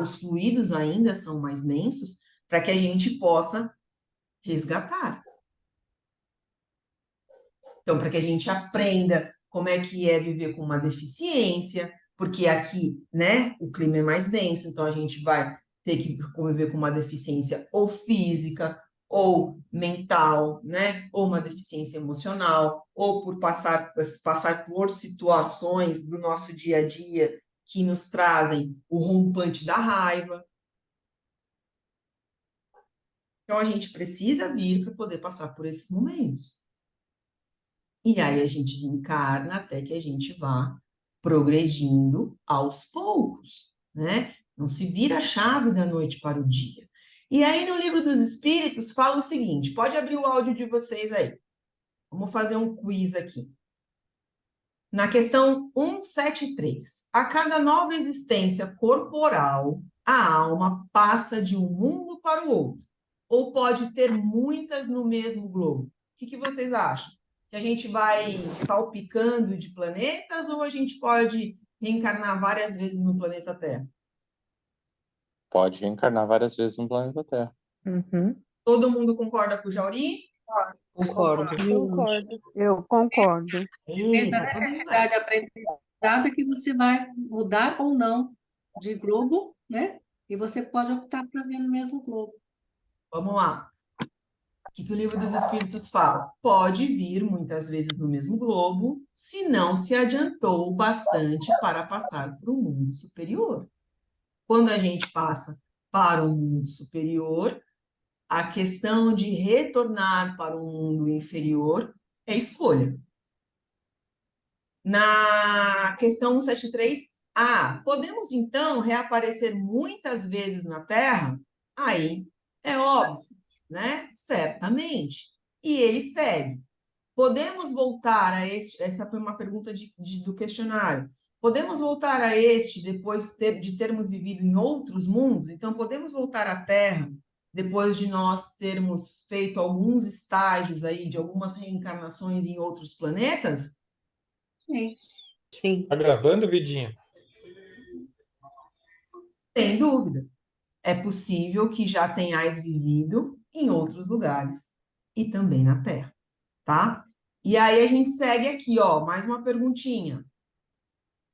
Os fluidos ainda são mais densos, para que a gente possa resgatar. Então, para que a gente aprenda como é que é viver com uma deficiência, porque aqui, né, o clima é mais denso, então a gente vai ter que conviver com uma deficiência ou física, ou mental, né, ou uma deficiência emocional, ou por passar por situações do nosso dia a dia que nos trazem o rompante da raiva. Então, a gente precisa vir para poder passar por esses momentos. E aí a gente reencarna até que a gente vá progredindo aos poucos, né? Não se vira a chave da noite para o dia. E aí, no Livro dos Espíritos, fala o seguinte, pode abrir o áudio de vocês aí. Vamos fazer um quiz aqui. Na questão 173, a cada nova existência corporal, a alma passa de um mundo para o outro, ou pode ter muitas no mesmo globo. O que vocês acham? Que a gente vai salpicando de planetas ou a gente pode reencarnar várias vezes no planeta Terra? Pode reencarnar várias vezes no planeta Terra. Uhum. Todo mundo concorda com o Jauri? Concordo. Concordo. Eu concordo. Eita, todo mundo aí. De aprendizado é que você vai mudar ou não de globo, né? E você pode optar para ver no mesmo globo. Vamos lá. O que o Livro dos Espíritos fala? Pode vir muitas vezes no mesmo globo, se não se adiantou bastante para passar para o mundo superior. Quando a gente passa para o mundo superior, a questão de retornar para o mundo inferior é escolha. Na questão 173A, podemos então reaparecer muitas vezes na Terra? Aí é óbvio, né? Certamente. E ele segue. Podemos voltar a este... Essa foi uma pergunta do questionário. Podemos voltar a este depois de termos vivido em outros mundos? Então, podemos voltar à Terra depois de nós termos feito alguns estágios aí, de algumas reencarnações em outros planetas? Sim. Sim. Tá gravando, Vidinha? Sem dúvida. É possível que já tenhais vivido em outros lugares e também na Terra, tá? E aí a gente segue aqui, ó, mais uma perguntinha.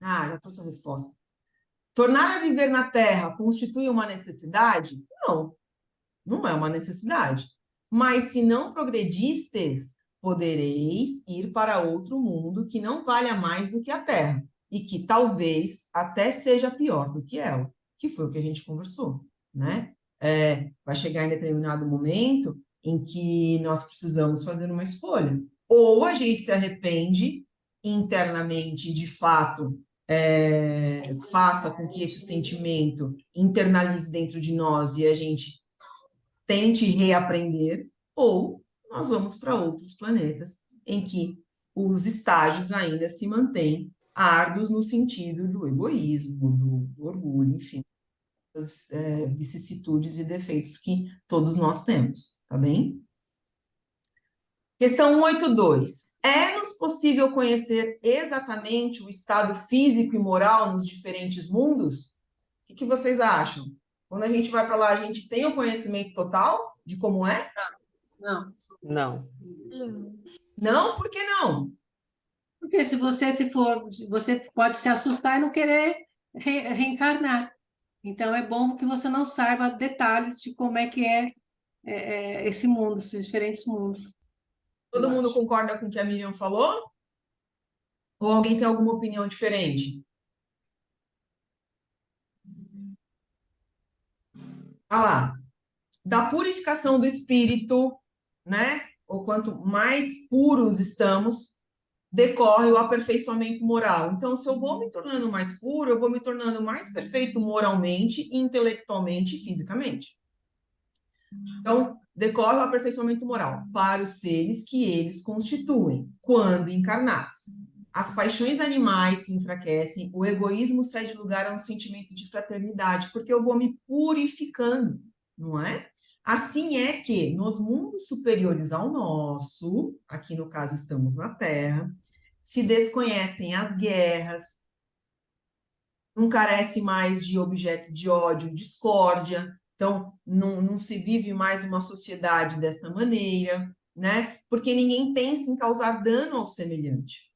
Ah, já trouxe a resposta. Tornar a viver na Terra constitui uma necessidade? Não, não é uma necessidade. Mas se não progredistes, podereis ir para outro mundo que não valha mais do que a Terra e que talvez até seja pior do que ela, que foi o que a gente conversou, né? Vai chegar em determinado momento em que nós precisamos fazer uma escolha. Ou a gente se arrepende internamente, de fato, faça com que esse sentimento internalize dentro de nós e a gente tente reaprender, ou nós vamos para outros planetas em que os estágios ainda se mantêm árduos no sentido do egoísmo, do orgulho, enfim, das vicissitudes e defeitos que todos nós temos, tá bem? Questão 182. É-nos possível conhecer exatamente o estado físico e moral nos diferentes mundos? O que vocês acham? Quando a gente vai para lá, a gente tem o conhecimento total de como é? Não. Não. Não? Por que não? Porque se for, você pode se assustar e não querer reencarnar. Então, é bom que você não saiba detalhes de como é que é esse mundo, esses diferentes mundos. Todo mundo concorda com o que a Miriam falou? Ou alguém tem alguma opinião diferente? Ah lá, da purificação do espírito, né? Ou quanto mais puros estamos, decorre o aperfeiçoamento moral. Então, se eu vou me tornando mais puro, eu vou me tornando mais perfeito moralmente, intelectualmente e fisicamente. Então, decorre o aperfeiçoamento moral para os seres que eles constituem, quando encarnados. As paixões animais se enfraquecem, o egoísmo cede lugar a um sentimento de fraternidade, porque eu vou me purificando, não é? Assim é que, nos mundos superiores ao nosso, aqui no caso estamos na Terra, se desconhecem as guerras, não carece mais de objeto de ódio, discórdia, então não se vive mais uma sociedade desta maneira, né? Porque ninguém pensa em causar dano ao semelhante.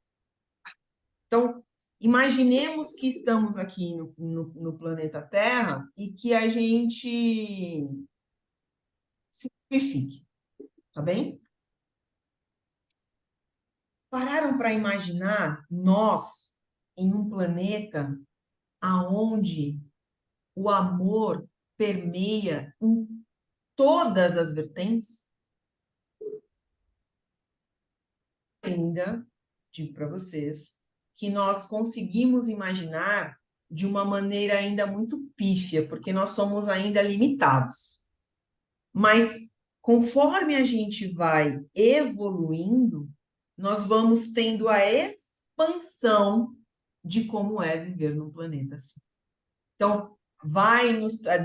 Então, imaginemos que estamos aqui no planeta Terra e que a gente se purifique, tá bem? Pararam para imaginar nós em um planeta aonde o amor permeia em todas as vertentes? Ainda digo para vocês que nós conseguimos imaginar de uma maneira ainda muito pífia, porque nós somos ainda limitados. Mas conforme a gente vai evoluindo, nós vamos tendo a expansão de como é viver num planeta assim. Então,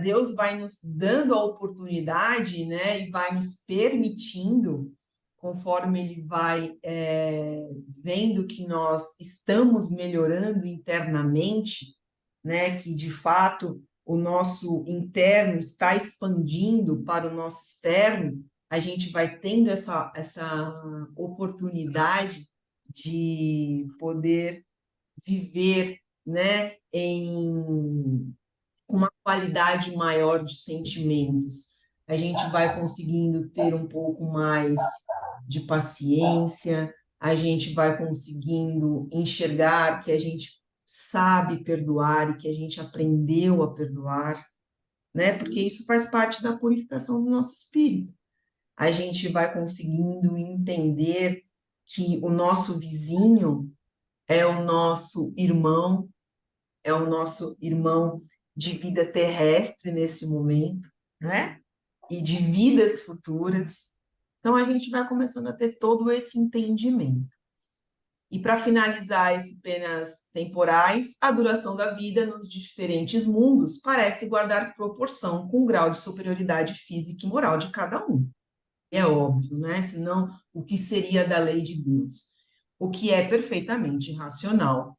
Deus vai nos dando a oportunidade, né, e vai nos permitindo, conforme Ele vai vendo que nós estamos melhorando internamente, né, que de fato o nosso interno está expandindo para o nosso externo, a gente vai tendo essa oportunidade de poder viver, né, com uma qualidade maior de sentimentos. A gente vai conseguindo ter um pouco mais de paciência, a gente vai conseguindo enxergar que a gente sabe perdoar e que a gente aprendeu a perdoar, né? Porque isso faz parte da purificação do nosso espírito. A gente vai conseguindo entender que o nosso vizinho é o nosso irmão de vida terrestre nesse momento, né? E de vidas futuras. Então, a gente vai começando a ter todo esse entendimento. E para finalizar esse penas temporais, a duração da vida nos diferentes mundos parece guardar proporção com o grau de superioridade física e moral de cada um. É óbvio, né? Senão, o que seria da lei de Deus? O que é perfeitamente racional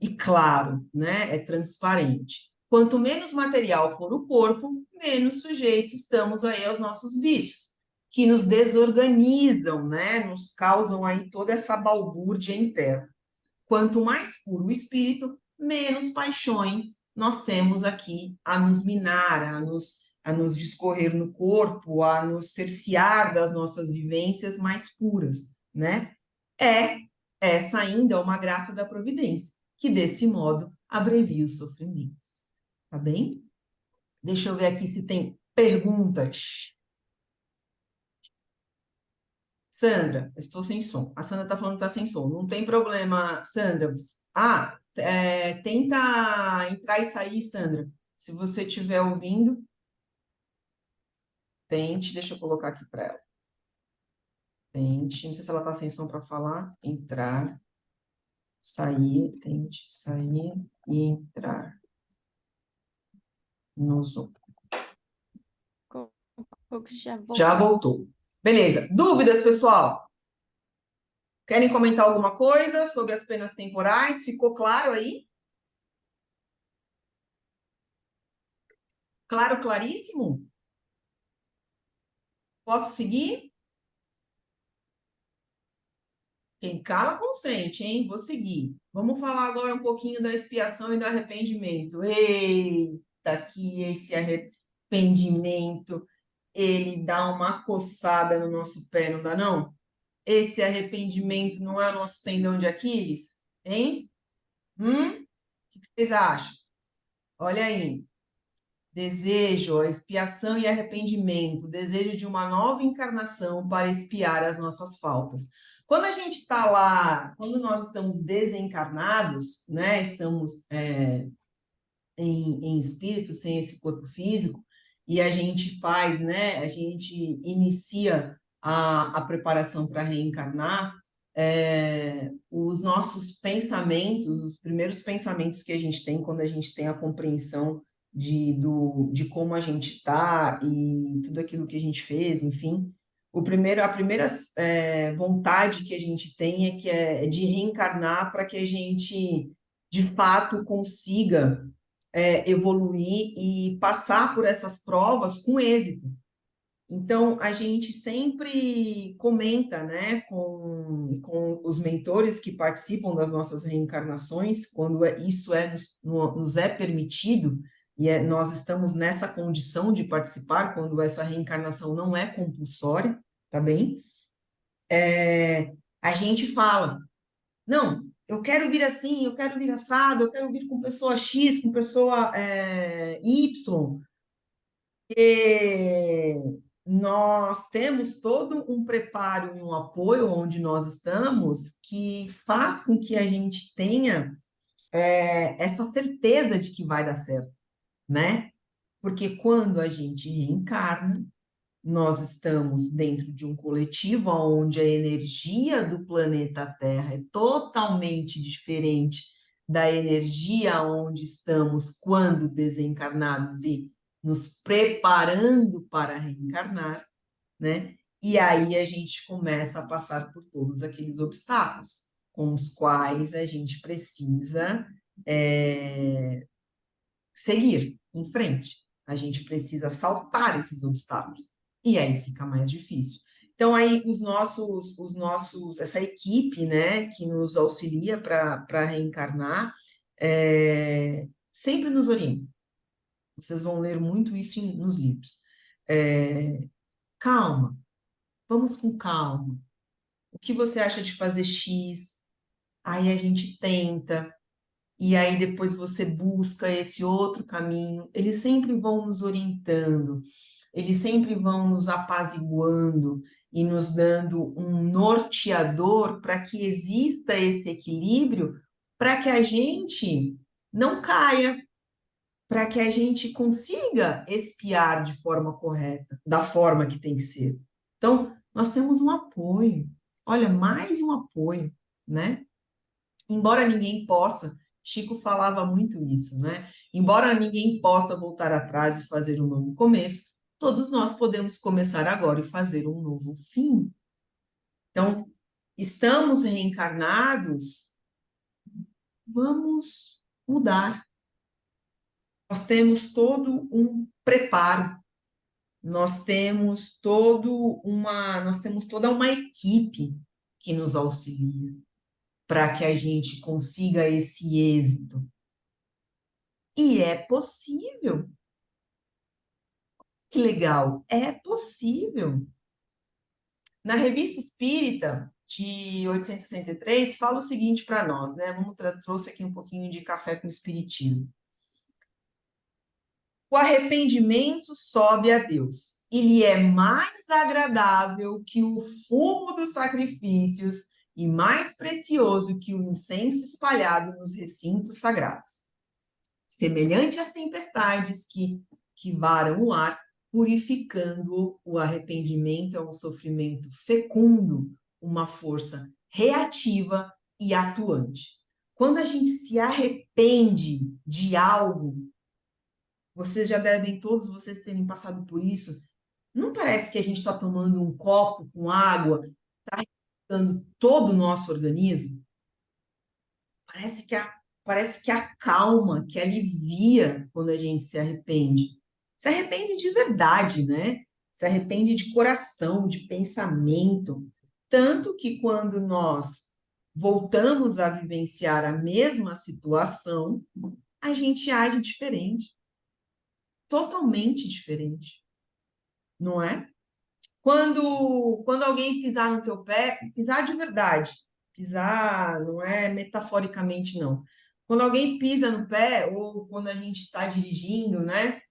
e claro, né? É transparente. Quanto menos material for o corpo, menos sujeitos estamos aí aos nossos vícios, que nos desorganizam, né? Nos causam aí toda essa balbúrdia interna. Quanto mais puro o espírito, menos paixões nós temos aqui a nos minar, a nos discorrer no corpo, a nos cercear das nossas vivências mais puras, né? Essa ainda é uma graça da providência, que desse modo abrevia os sofrimentos. Tá bem? Deixa eu ver aqui se tem perguntas. Sandra, eu estou sem som. A Sandra está falando que está sem som. Não tem problema, Sandra. Tenta entrar e sair, Sandra. Se você estiver ouvindo, tente. Deixa eu colocar aqui para ela. Tente. Não sei se ela está sem som para falar. Entrar, sair, tente sair e entrar no Zoom. Já voltou. Beleza. Dúvidas, pessoal? Querem comentar alguma coisa sobre as penas temporais? Ficou claro aí? Claro, claríssimo? Posso seguir? Quem cala, consente, hein? Vou seguir. Vamos falar agora um pouquinho da expiação e do arrependimento. Eita, que esse arrependimento, ele dá uma coçada no nosso pé, não dá não? Esse arrependimento não é o nosso tendão de Aquiles? Hein? O que vocês acham? Olha aí. Desejo, expiação e arrependimento, desejo de uma nova encarnação para expiar as nossas faltas. Quando a gente está lá, quando nós estamos desencarnados, né, estamos em espírito, sem esse corpo físico, e a gente faz, né, a gente inicia a preparação para reencarnar, os nossos pensamentos, os primeiros pensamentos que a gente tem quando a gente tem a compreensão de como a gente está e tudo aquilo que a gente fez, enfim. A primeira vontade que a gente tem é de reencarnar para que a gente, de fato, consiga evoluir e passar por essas provas com êxito. Então, a gente sempre comenta, né, com os mentores que participam das nossas reencarnações, quando isso nos é permitido, e nós estamos nessa condição de participar, quando essa reencarnação não é compulsória, tá bem? A gente fala, não, eu quero vir assim, eu quero vir assado, eu quero vir com pessoa X, com pessoa Y, e nós temos todo um preparo e um apoio onde nós estamos que faz com que a gente tenha essa certeza de que vai dar certo, né? Porque quando a gente reencarna, nós estamos dentro de um coletivo onde a energia do planeta Terra é totalmente diferente da energia onde estamos quando desencarnados e nos preparando para reencarnar, né? E aí a gente começa a passar por todos aqueles obstáculos com os quais a gente precisa seguir em frente. A gente precisa saltar esses obstáculos. E aí fica mais difícil. Então, aí, essa equipe, né, que nos auxilia para reencarnar, sempre nos orienta. Vocês vão ler muito isso nos livros. Calma, vamos com calma. O que você acha de fazer X? Aí a gente tenta, e aí depois você busca esse outro caminho. Eles sempre vão nos orientando, eles sempre vão nos apaziguando e nos dando um norteador para que exista esse equilíbrio, para que a gente não caia, para que a gente consiga espiar de forma correta, da forma que tem que ser. Então, nós temos um apoio. Olha, mais um apoio, né? Embora ninguém possa, Chico falava muito isso, né? Embora ninguém possa voltar atrás e fazer um novo começo, todos nós podemos começar agora e fazer um novo fim. Então, estamos reencarnados, vamos mudar. Nós temos todo um preparo, nós temos toda uma equipe que nos auxilia para que a gente consiga esse êxito. E é possível. Que legal, é possível. Na Revista Espírita, de 863, fala o seguinte para nós, né? Trouxe aqui um pouquinho de café com espiritismo. O arrependimento sobe a Deus. Ele é mais agradável que o fumo dos sacrifícios e mais precioso que o incenso espalhado nos recintos sagrados. Semelhante às tempestades que varam o ar, purificando o arrependimento é um sofrimento fecundo, uma força reativa e atuante. Quando a gente se arrepende de algo, todos vocês terem passado por isso, não parece que a gente está tomando um copo com água, está arrebentando todo o nosso organismo? Parece que acalma, que alivia quando a gente se arrepende. Se arrepende de verdade, né? Se arrepende de coração, de pensamento. Tanto que quando nós voltamos a vivenciar a mesma situação, a gente age diferente. Totalmente diferente. Não é? Quando alguém pisar no teu pé, pisar de verdade, pisar não é metaforicamente, não. Quando alguém pisa no pé, ou quando a gente está dirigindo, né?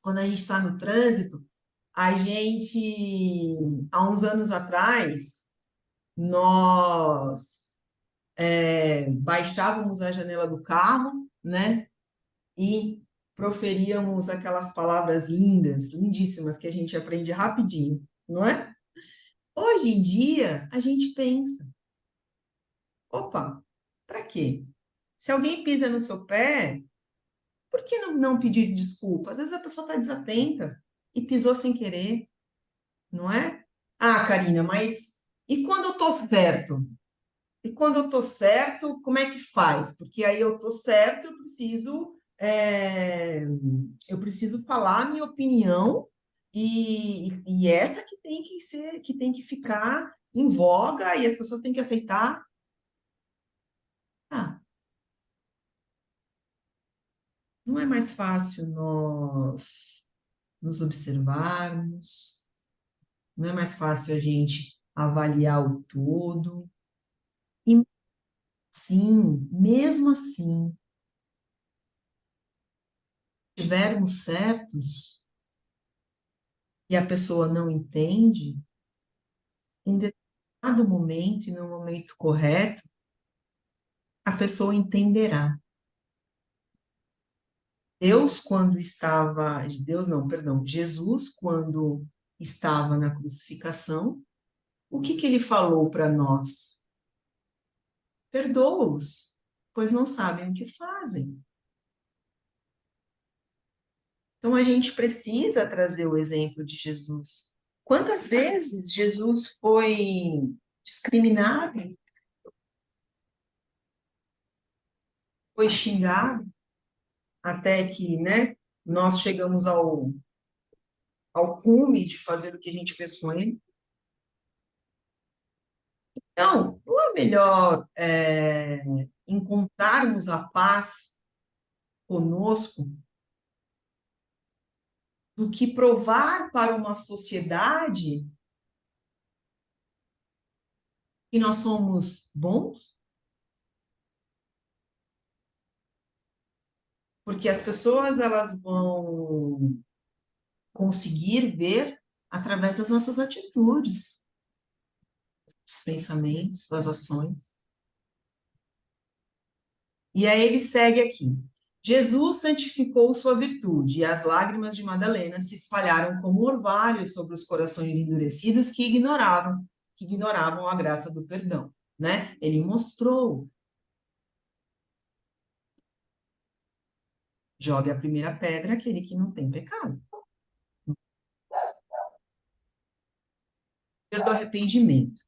Quando a gente está no trânsito, há uns anos atrás, nós baixávamos a janela do carro, né? E proferíamos aquelas palavras lindas, lindíssimas, que a gente aprende rapidinho, não é? Hoje em dia, a gente pensa, opa, para quê? Se alguém pisa no seu pé, por que não pedir desculpa? Às vezes a pessoa está desatenta e pisou sem querer, não é? Ah, Karina, mas e quando eu estou certo? E quando eu estou certo, como é que faz? Porque aí eu estou certo, eu preciso falar a minha opinião e essa que tem que ficar em voga e as pessoas têm que aceitar. Ah, não é mais fácil nós nos observarmos, não é mais fácil a gente avaliar o todo. E sim, mesmo assim, se estivermos certos e a pessoa não entende, em determinado momento e no momento correto, a pessoa entenderá. Deus, quando estava... Deus não, perdão. Jesus, quando estava na crucificação, o que que ele falou para nós? Perdoa-os, pois não sabem o que fazem. Então, a gente precisa trazer o exemplo de Jesus. Quantas vezes Jesus foi discriminado, foi xingado, até que, né, nós chegamos ao cume de fazer o que a gente fez com ele? Então, não é melhor encontrarmos a paz conosco do que provar para uma sociedade que nós somos bons? Porque as pessoas, elas vão conseguir ver através das nossas atitudes, dos pensamentos, das ações. E aí ele segue aqui. Jesus santificou sua virtude, e as lágrimas de Madalena se espalharam como orvalho sobre os corações endurecidos que ignoravam a graça do perdão, né? Ele mostrou. Jogue a primeira pedra aquele que não tem pecado. Do arrependimento.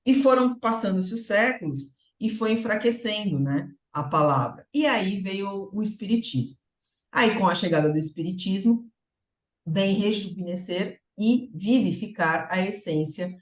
E foram passando-se os séculos e foi enfraquecendo, né, a palavra. E aí veio o Espiritismo. Aí, com a chegada do Espiritismo, vem rejuvenescer e vivificar a essência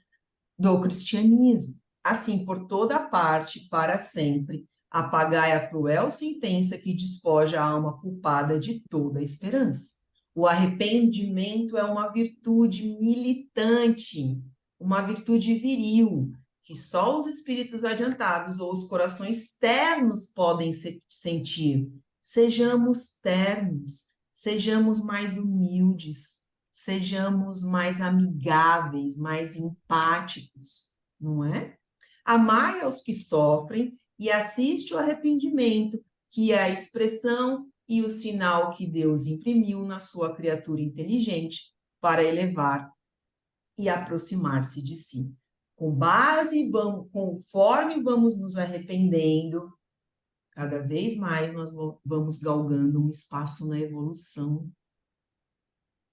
do cristianismo. Assim, por toda parte, para sempre, apagai a cruel sentença que despoja a alma culpada de toda a esperança. O arrependimento é uma virtude militante, uma virtude viril, que só os espíritos adiantados ou os corações ternos podem sentir. Sejamos ternos, sejamos mais humildes, sejamos mais amigáveis, mais empáticos, não é? Amai aos que sofrem e assiste o arrependimento, que é a expressão e o sinal que Deus imprimiu na sua criatura inteligente para elevar e aproximar-se de si. Conforme vamos nos arrependendo, cada vez mais nós vamos galgando um espaço na evolução.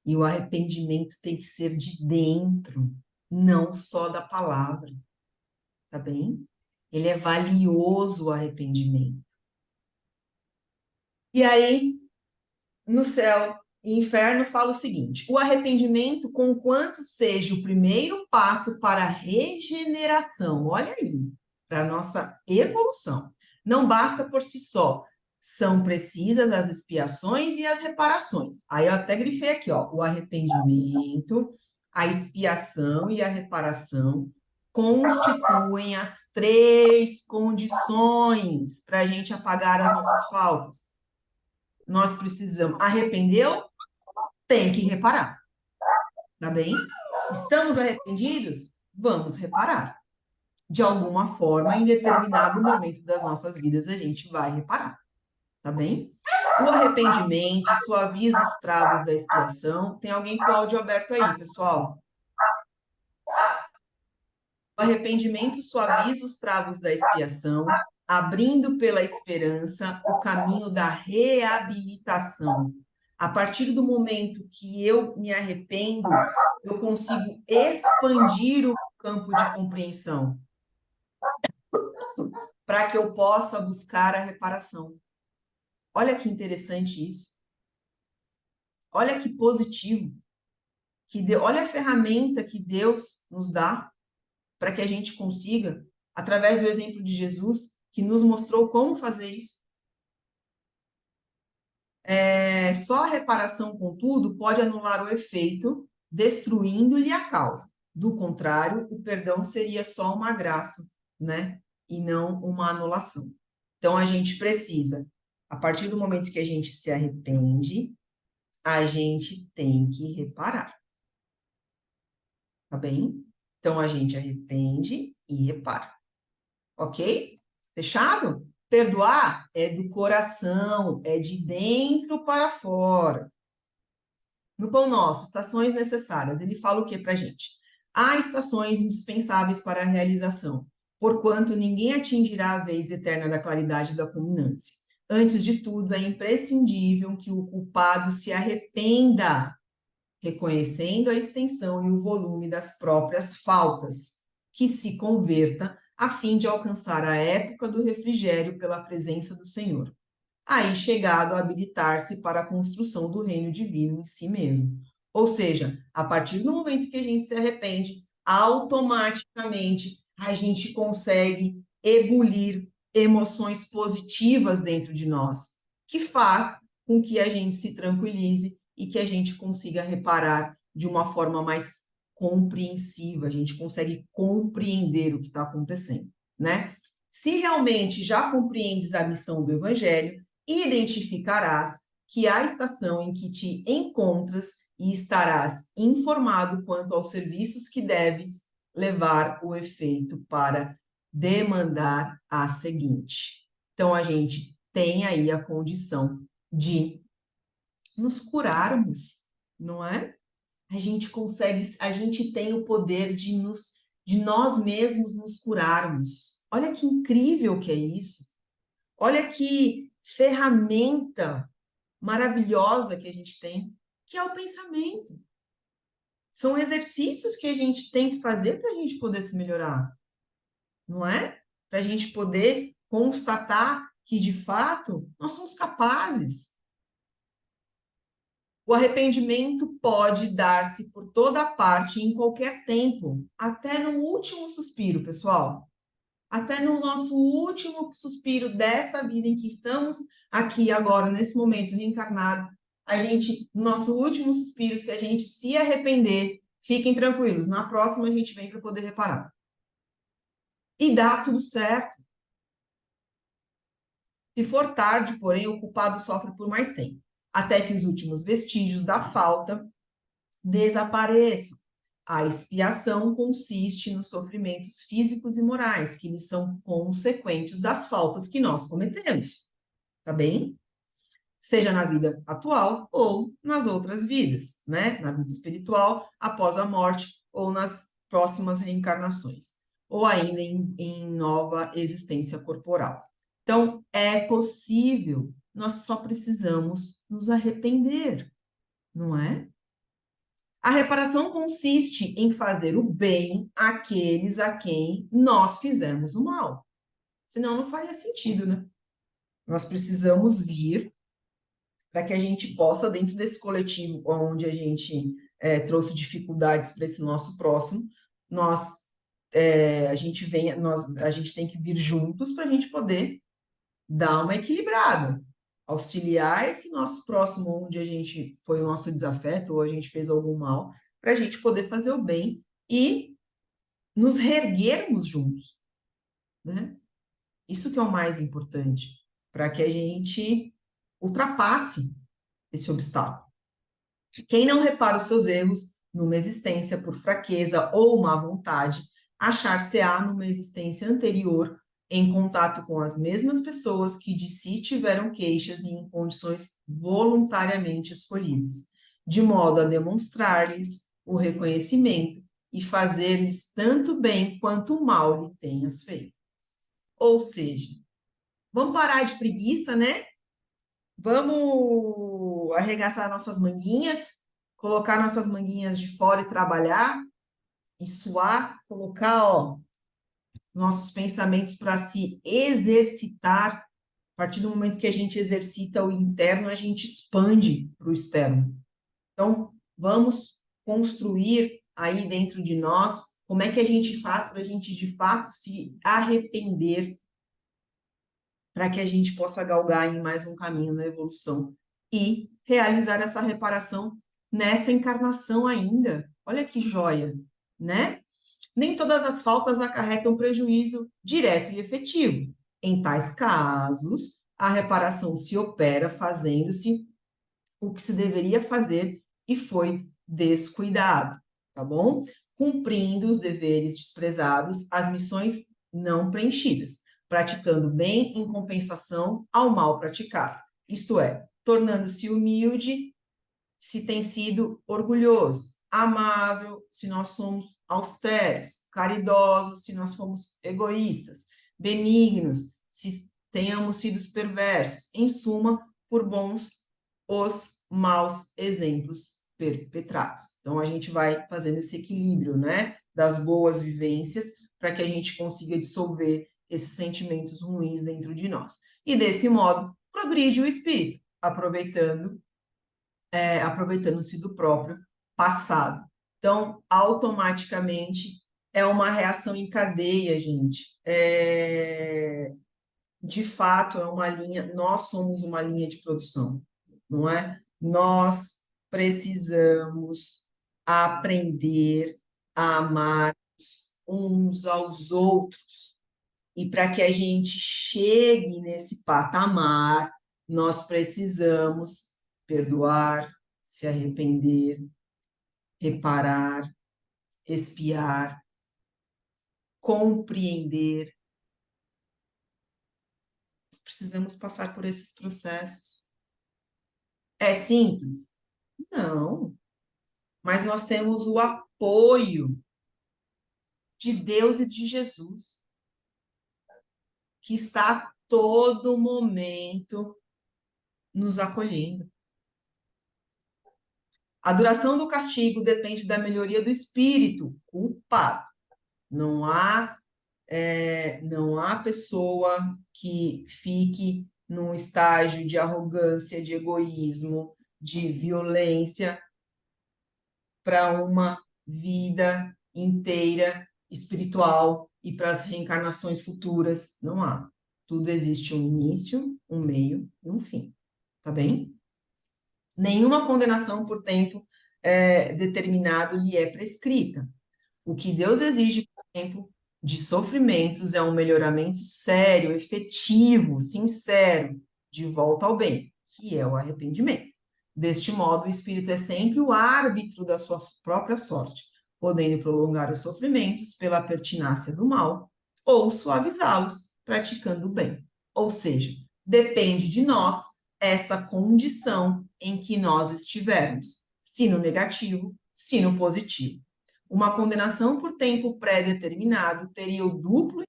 E o arrependimento tem que ser de dentro, não só da palavra, tá bem? Ele é valioso, o arrependimento. E aí, no céu e inferno, fala o seguinte: o arrependimento, conquanto seja o primeiro passo para a regeneração, olha aí, para a nossa evolução, não basta por si só. São precisas as expiações e as reparações. Aí eu até grifei aqui, ó, o arrependimento, a expiação e a reparação constituem as 3 condições para a gente apagar as nossas faltas. Nós precisamos, arrependeu? Tem que reparar, tá bem? Estamos arrependidos? Vamos reparar. De alguma forma, em determinado momento das nossas vidas, a gente vai reparar, tá bem? O arrependimento suaviza os travos da expiação. Tem alguém com o áudio aberto aí, pessoal? O arrependimento suaviza os travos da expiação, abrindo pela esperança o caminho da reabilitação. A partir do momento que eu me arrependo, eu consigo expandir o campo de compreensão para que eu possa buscar a reparação. Olha que interessante isso. Olha que positivo. Olha a ferramenta que Deus nos dá para que a gente consiga, através do exemplo de Jesus, que nos mostrou como fazer isso. Só a reparação, contudo, pode anular o efeito, destruindo-lhe a causa. Do contrário, o perdão seria só uma graça, né? E não uma anulação. Então, a gente precisa, a partir do momento que a gente se arrepende, a gente tem que reparar. Tá bem? Então, a gente arrepende e repara. Ok? Fechado? Perdoar é do coração, é de dentro para fora. No Pão Nosso, estações necessárias, ele fala o que para a gente? Há estações indispensáveis para a realização, porquanto ninguém atingirá a vez eterna da claridade da culminância. Antes de tudo, é imprescindível que o culpado se arrependa, reconhecendo a extensão e o volume das próprias faltas, que se converta a fim de alcançar a época do refrigério pela presença do Senhor. Aí chegado a habilitar-se para a construção do reino divino em si mesmo. Ou seja, a partir do momento que a gente se arrepende, automaticamente a gente consegue ebulir emoções positivas dentro de nós, que faz com que a gente se tranquilize e que a gente consiga reparar de uma forma mais compreensiva, a gente consegue compreender o que está acontecendo, né? Se realmente já compreendes a missão do Evangelho, identificarás que há estação em que te encontras e estarás informado quanto aos serviços que deves levar o efeito para demandar a seguinte. Então, a gente tem aí a condição de nos curarmos, não é? A gente consegue, a gente tem o poder de nós mesmos nos curarmos. Olha que incrível que é isso. Olha que ferramenta maravilhosa que a gente tem, que é o pensamento. São exercícios que a gente tem que fazer para a gente poder se melhorar, não é? Para a gente poder constatar que, de fato, nós somos capazes. O arrependimento pode dar-se por toda parte, em qualquer tempo, até no último suspiro, pessoal. Até no nosso último suspiro desta vida em que estamos aqui agora, nesse momento reencarnado, a gente, nosso último suspiro, se a gente se arrepender, fiquem tranquilos, na próxima a gente vem para poder reparar. E dá tudo certo. Se for tarde, porém, o culpado sofre por mais tempo, até que os últimos vestígios da falta desapareçam. A expiação consiste nos sofrimentos físicos e morais que lhes são consequentes das faltas que nós cometemos, tá bem? Seja na vida atual ou nas outras vidas, né? Na vida espiritual, após a morte ou nas próximas reencarnações, ou ainda em nova existência corporal. Então, é possível, nós só precisamos nos arrepender, não é? A reparação consiste em fazer o bem àqueles a quem nós fizemos o mal. Senão não faria sentido, né? Nós precisamos vir para que a gente possa, dentro desse coletivo onde a gente trouxe dificuldades para esse nosso próximo, a gente tem que vir juntos para a gente poder dar uma equilibrada, auxiliar esse nosso próximo onde a gente foi o nosso desafeto ou a gente fez algum mal, para a gente poder fazer o bem e nos reerguermos juntos, né? Isso que é o mais importante, para que a gente ultrapasse esse obstáculo. Quem não repara os seus erros numa existência por fraqueza ou má vontade, achar-se-á numa existência anterior em contato com as mesmas pessoas que de si tiveram queixas e em condições voluntariamente escolhidas, de modo a demonstrar-lhes o reconhecimento e fazer-lhes tanto bem quanto mal lhe tenhas feito. Ou seja, vamos parar de preguiça, né? Vamos arregaçar nossas manguinhas, colocar nossas manguinhas de fora e trabalhar, e suar, colocar, ó, nossos pensamentos para se exercitar. A partir do momento que a gente exercita o interno, a gente expande para o externo. Então, vamos construir aí dentro de nós como é que a gente faz para a gente, de fato, se arrepender, para que a gente possa galgar em mais um caminho na evolução e realizar essa reparação nessa encarnação ainda. Olha que joia, né? Nem todas as faltas acarretam prejuízo direto e efetivo. Em tais casos, a reparação se opera fazendo-se o que se deveria fazer e foi descuidado, tá bom? Cumprindo os deveres desprezados, as missões não preenchidas, praticando bem em compensação ao mal praticado. Isto é, tornando-se humilde, se tem sido orgulhoso, amável, se nós somos austeros, caridosos, se nós fomos egoístas, benignos, se tenhamos sido perversos. Em suma, por bons os maus exemplos perpetrados. Então, a gente vai fazendo esse equilíbrio, né, das boas vivências para que a gente consiga dissolver esses sentimentos ruins dentro de nós. E, desse modo, progride o espírito, aproveitando-se do próprio passado. Então, automaticamente, é uma reação em cadeia, gente. De fato, é uma linha, nós somos uma linha de produção, não é? Nós precisamos aprender a amar uns aos outros. E para que a gente chegue nesse patamar, nós precisamos perdoar, se arrepender, reparar, expiar, compreender. Nós precisamos passar por esses processos. É simples? Não. Mas nós temos o apoio de Deus e de Jesus, que está a todo momento nos acolhendo. A duração do castigo depende da melhoria do espírito culpado. Não há pessoa que fique num estágio de arrogância, de egoísmo, de violência para uma vida inteira espiritual e para as reencarnações futuras. Não há. Tudo existe um início, um meio e um fim. Tá bem? Nenhuma condenação por tempo determinado lhe é prescrita. O que Deus exige por tempo de sofrimentos é um melhoramento sério, efetivo, sincero, de volta ao bem, que é o arrependimento. Deste modo, o espírito é sempre o árbitro da sua própria sorte, podendo prolongar os sofrimentos pela pertinácia do mal ou suavizá-los praticando o bem. Ou seja, depende de nós essa condição em que nós estivermos, se no negativo, se no positivo. Uma condenação por tempo pré-determinado teria o duplo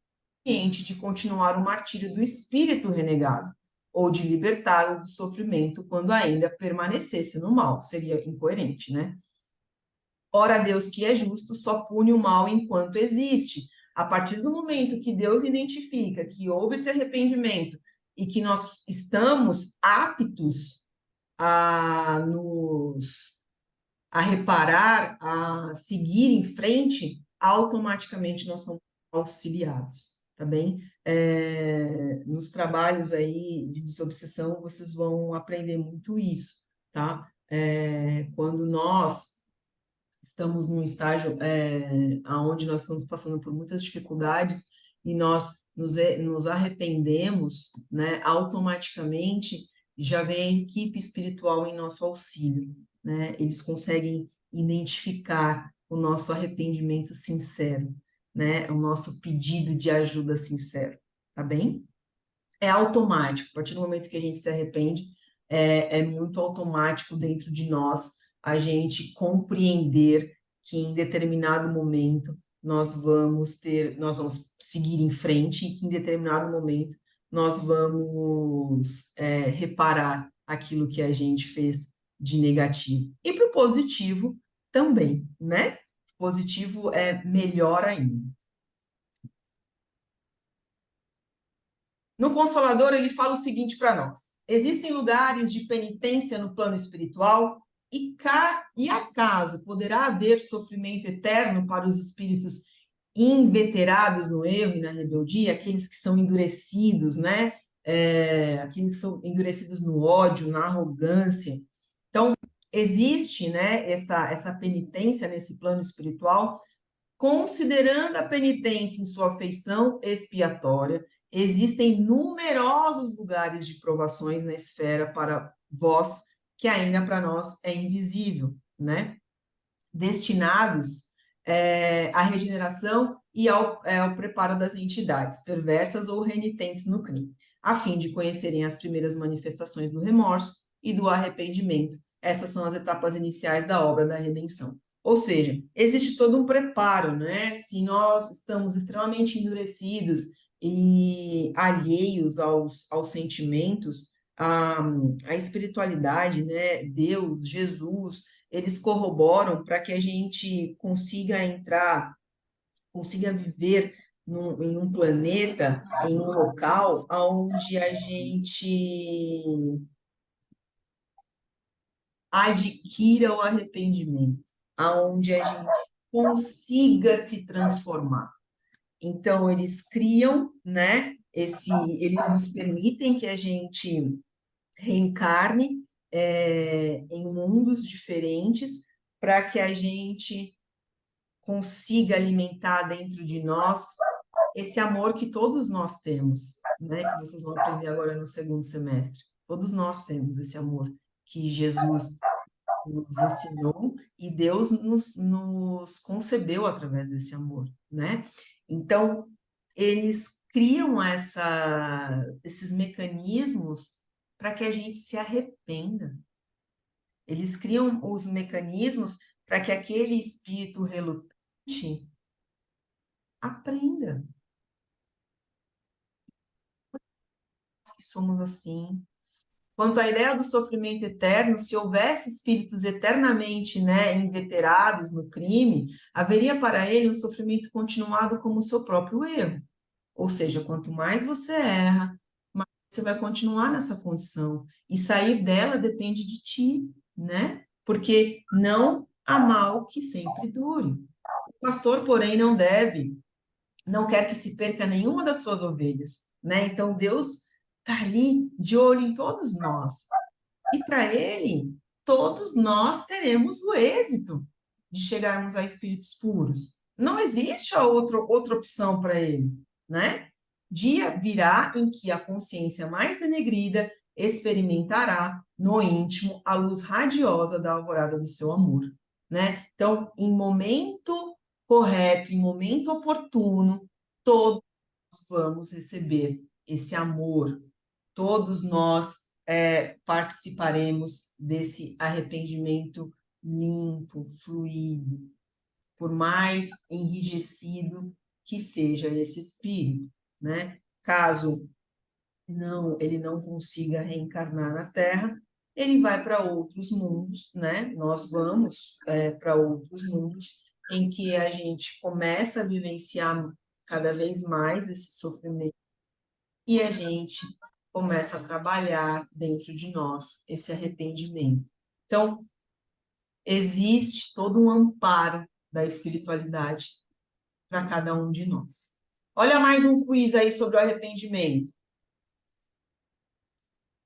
inconveniente de continuar o martírio do espírito renegado, ou de libertá-lo do sofrimento quando ainda permanecesse no mal. Seria incoerente, né? Ora, Deus, que é justo, só pune o mal enquanto existe. A partir do momento que Deus identifica que houve esse arrependimento e que nós estamos aptos a reparar, a seguir em frente, automaticamente nós somos auxiliados, tá bem? Nos trabalhos aí de desobsessão, vocês vão aprender muito isso, tá? Quando nós estamos num estágio onde nós estamos passando por muitas dificuldades e nós nos arrependemos, né, automaticamente já vem a equipe espiritual em nosso auxílio, né? Eles conseguem identificar o nosso arrependimento sincero, né? O nosso pedido de ajuda sincero, tá bem? É automático, a partir do momento que a gente se arrepende, é muito automático dentro de nós a gente compreender que em determinado momento nós vamos seguir em frente e que em determinado momento nós vamos reparar aquilo que a gente fez de negativo. E para o positivo também, né? Positivo é melhor ainda. No Consolador, ele fala o seguinte para nós: existem lugares de penitência no plano espiritual e acaso poderá haver sofrimento eterno para os espíritos inveterados no erro e na rebeldia, aqueles que são endurecidos, né? Aqueles que são endurecidos no ódio, na arrogância. Então, existe, né, essa penitência nesse plano espiritual, considerando a penitência em sua feição expiatória. Existem numerosos lugares de provações na esfera para vós, que ainda para nós é invisível, né? Destinados à regeneração e ao preparo das entidades perversas ou renitentes no crime, a fim de conhecerem as primeiras manifestações do remorso e do arrependimento. essas são as etapas iniciais da obra da redenção. Ou seja, existe todo um preparo, né? Se nós estamos extremamente endurecidos e alheios aos sentimentos, a espiritualidade, né? Deus, Jesus, eles corroboram para que a gente consiga viver em um planeta, em um local onde a gente adquira o arrependimento, aonde a gente consiga se transformar. Então, eles criam, né? Eles nos permitem que a gente reencarne em mundos diferentes para que a gente consiga alimentar dentro de nós esse amor que todos nós temos, né? Que vocês vão aprender agora no segundo semestre. Todos nós temos esse amor que Jesus nos ensinou e Deus nos concebeu através desse amor, né? Então, eles criam esses mecanismos para que a gente se arrependa. Eles criam os mecanismos para que aquele espírito relutante aprenda. Que somos assim. Quanto à ideia do sofrimento eterno, se houvesse espíritos eternamente, né, inveterados no crime, haveria para ele um sofrimento continuado como o seu próprio erro. Ou seja, quanto mais você erra, mais você vai continuar nessa condição. E sair dela depende de ti, né? Porque não há mal que sempre dure. O pastor, porém, não quer que se perca nenhuma das suas ovelhas, né? Então, Deus está ali de olho em todos nós. E para ele, todos nós teremos o êxito de chegarmos a espíritos puros. Não existe outra opção para ele, né? Dia virá em que a consciência mais denegrida experimentará no íntimo a luz radiosa da alvorada do seu amor, né? Então, em momento correto, em momento oportuno, todos vamos receber esse amor, todos nós participaremos desse arrependimento limpo, fluido, por mais enrijecido que seja esse espírito, né? Caso ele não consiga reencarnar na Terra, ele vai para outros mundos, né? Nós vamos para outros mundos em que a gente começa a vivenciar cada vez mais esse sofrimento e a gente começa a trabalhar dentro de nós esse arrependimento. Então, existe todo um amparo da espiritualidade para cada um de nós. Olha mais um quiz aí sobre o arrependimento.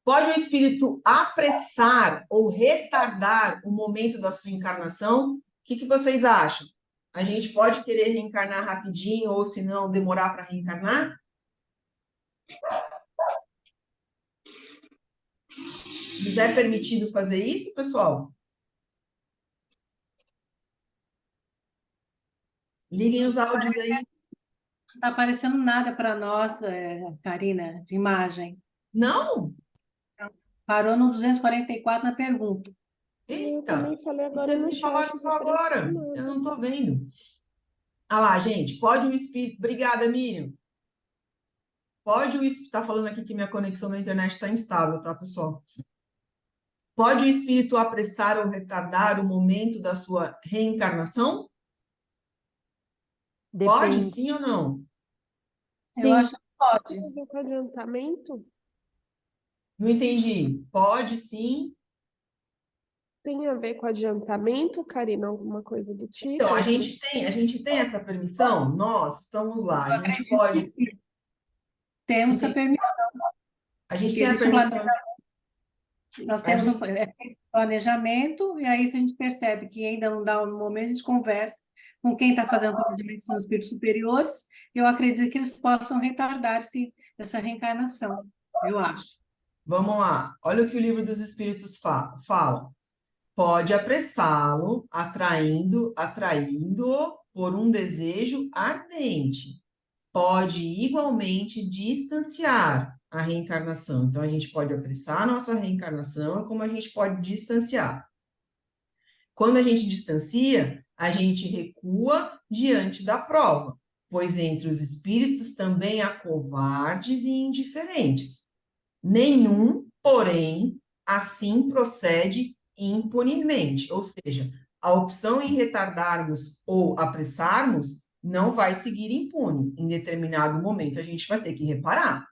Pode o espírito apressar ou retardar o momento da sua encarnação? O que vocês acham? A gente pode querer reencarnar rapidinho ou, se não, demorar para reencarnar? Nos é permitido fazer isso, pessoal? Liguem os áudios aí. Não está aparecendo nada para nós, Karina, de imagem. Não? Parou no 244 na pergunta. Eita, falei agora vocês no me chat, falaram só agora. não. Eu não estou vendo. Ah lá, gente, pode o espírito... Obrigada, Miriam. Pode o espírito... Está falando aqui que minha conexão na internet está instável, tá, pessoal? Pode o espírito apressar ou retardar o momento da sua reencarnação? Pode, Depende. sim ou não? Eu acho que pode. Tem a ver com adiantamento? Não entendi. Pode, sim. Tem a ver com adiantamento, Karina? Alguma coisa do tipo? Então, a gente tem essa permissão? Nós estamos lá. A gente pode... Temos a permissão. A gente Porque tem a existe um permissão... Nós temos um planejamento, e aí se a gente percebe que ainda não dá no momento, a gente conversa com quem está fazendo o planejamento, que são os espíritos superiores. Eu acredito que eles possam retardar-se essa reencarnação, eu acho. Vamos lá. Olha o que o livro dos Espíritos fala. Pode apressá-lo, atraindo-o por um desejo ardente. Pode igualmente distanciar a reencarnação. Então, a gente pode apressar a nossa reencarnação, como a gente pode distanciar. Quando a gente distancia, a gente recua diante da prova, pois entre os espíritos também há covardes e indiferentes. Nenhum, porém, assim procede impunemente, ou seja, a opção em retardarmos ou apressarmos não vai seguir impune. Em determinado momento, a gente vai ter que reparar,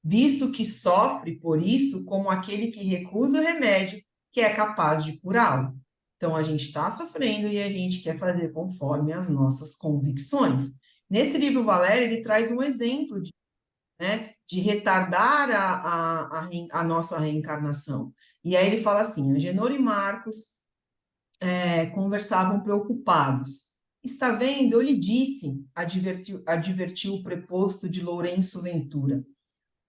visto que sofre por isso como aquele que recusa o remédio que é capaz de curá-lo. Então, a gente está sofrendo e a gente quer fazer conforme as nossas convicções. Nesse livro, Valério, ele traz um exemplo de, né, de retardar a nossa reencarnação. E aí ele fala assim, Agenor e Marcos conversavam preocupados. Está vendo? Eu lhe disse, advertiu o preposto de Lourenço Ventura.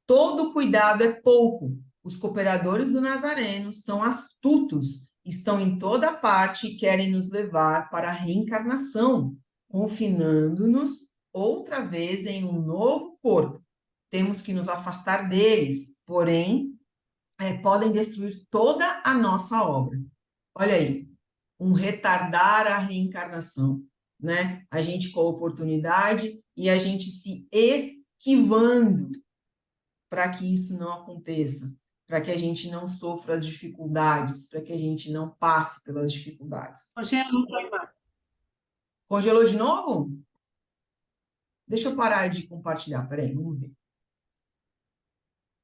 Todo cuidado é pouco. Os cooperadores do Nazareno são astutos, estão em toda parte e querem nos levar para a reencarnação, confinando-nos outra vez em um novo corpo. Temos que nos afastar deles, porém, podem destruir toda a nossa obra. Olha aí, um retardar a reencarnação, né? A gente com a oportunidade e a gente se esquivando para que isso não aconteça, para que a gente não sofra as dificuldades, para que a gente não passe pelas dificuldades. Congelou de novo? Deixa eu parar de compartilhar, peraí, vamos ver.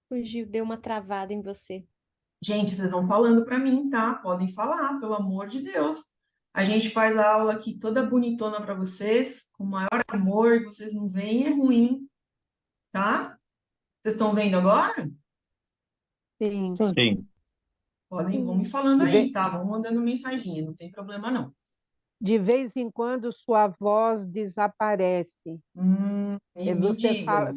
Fugiu, deu uma travada em você. Gente, vocês vão falando para mim, tá? Podem falar, pelo amor de Deus. A gente faz a aula aqui toda bonitona para vocês, com o maior amor, vocês não veem, é ruim, tá? Vocês estão vendo agora? Sim. Sim. Vão me falando De, aí, ve- tá? Vão mandando mensaginha, não tem problema não. De vez em quando sua voz desaparece. Me diga.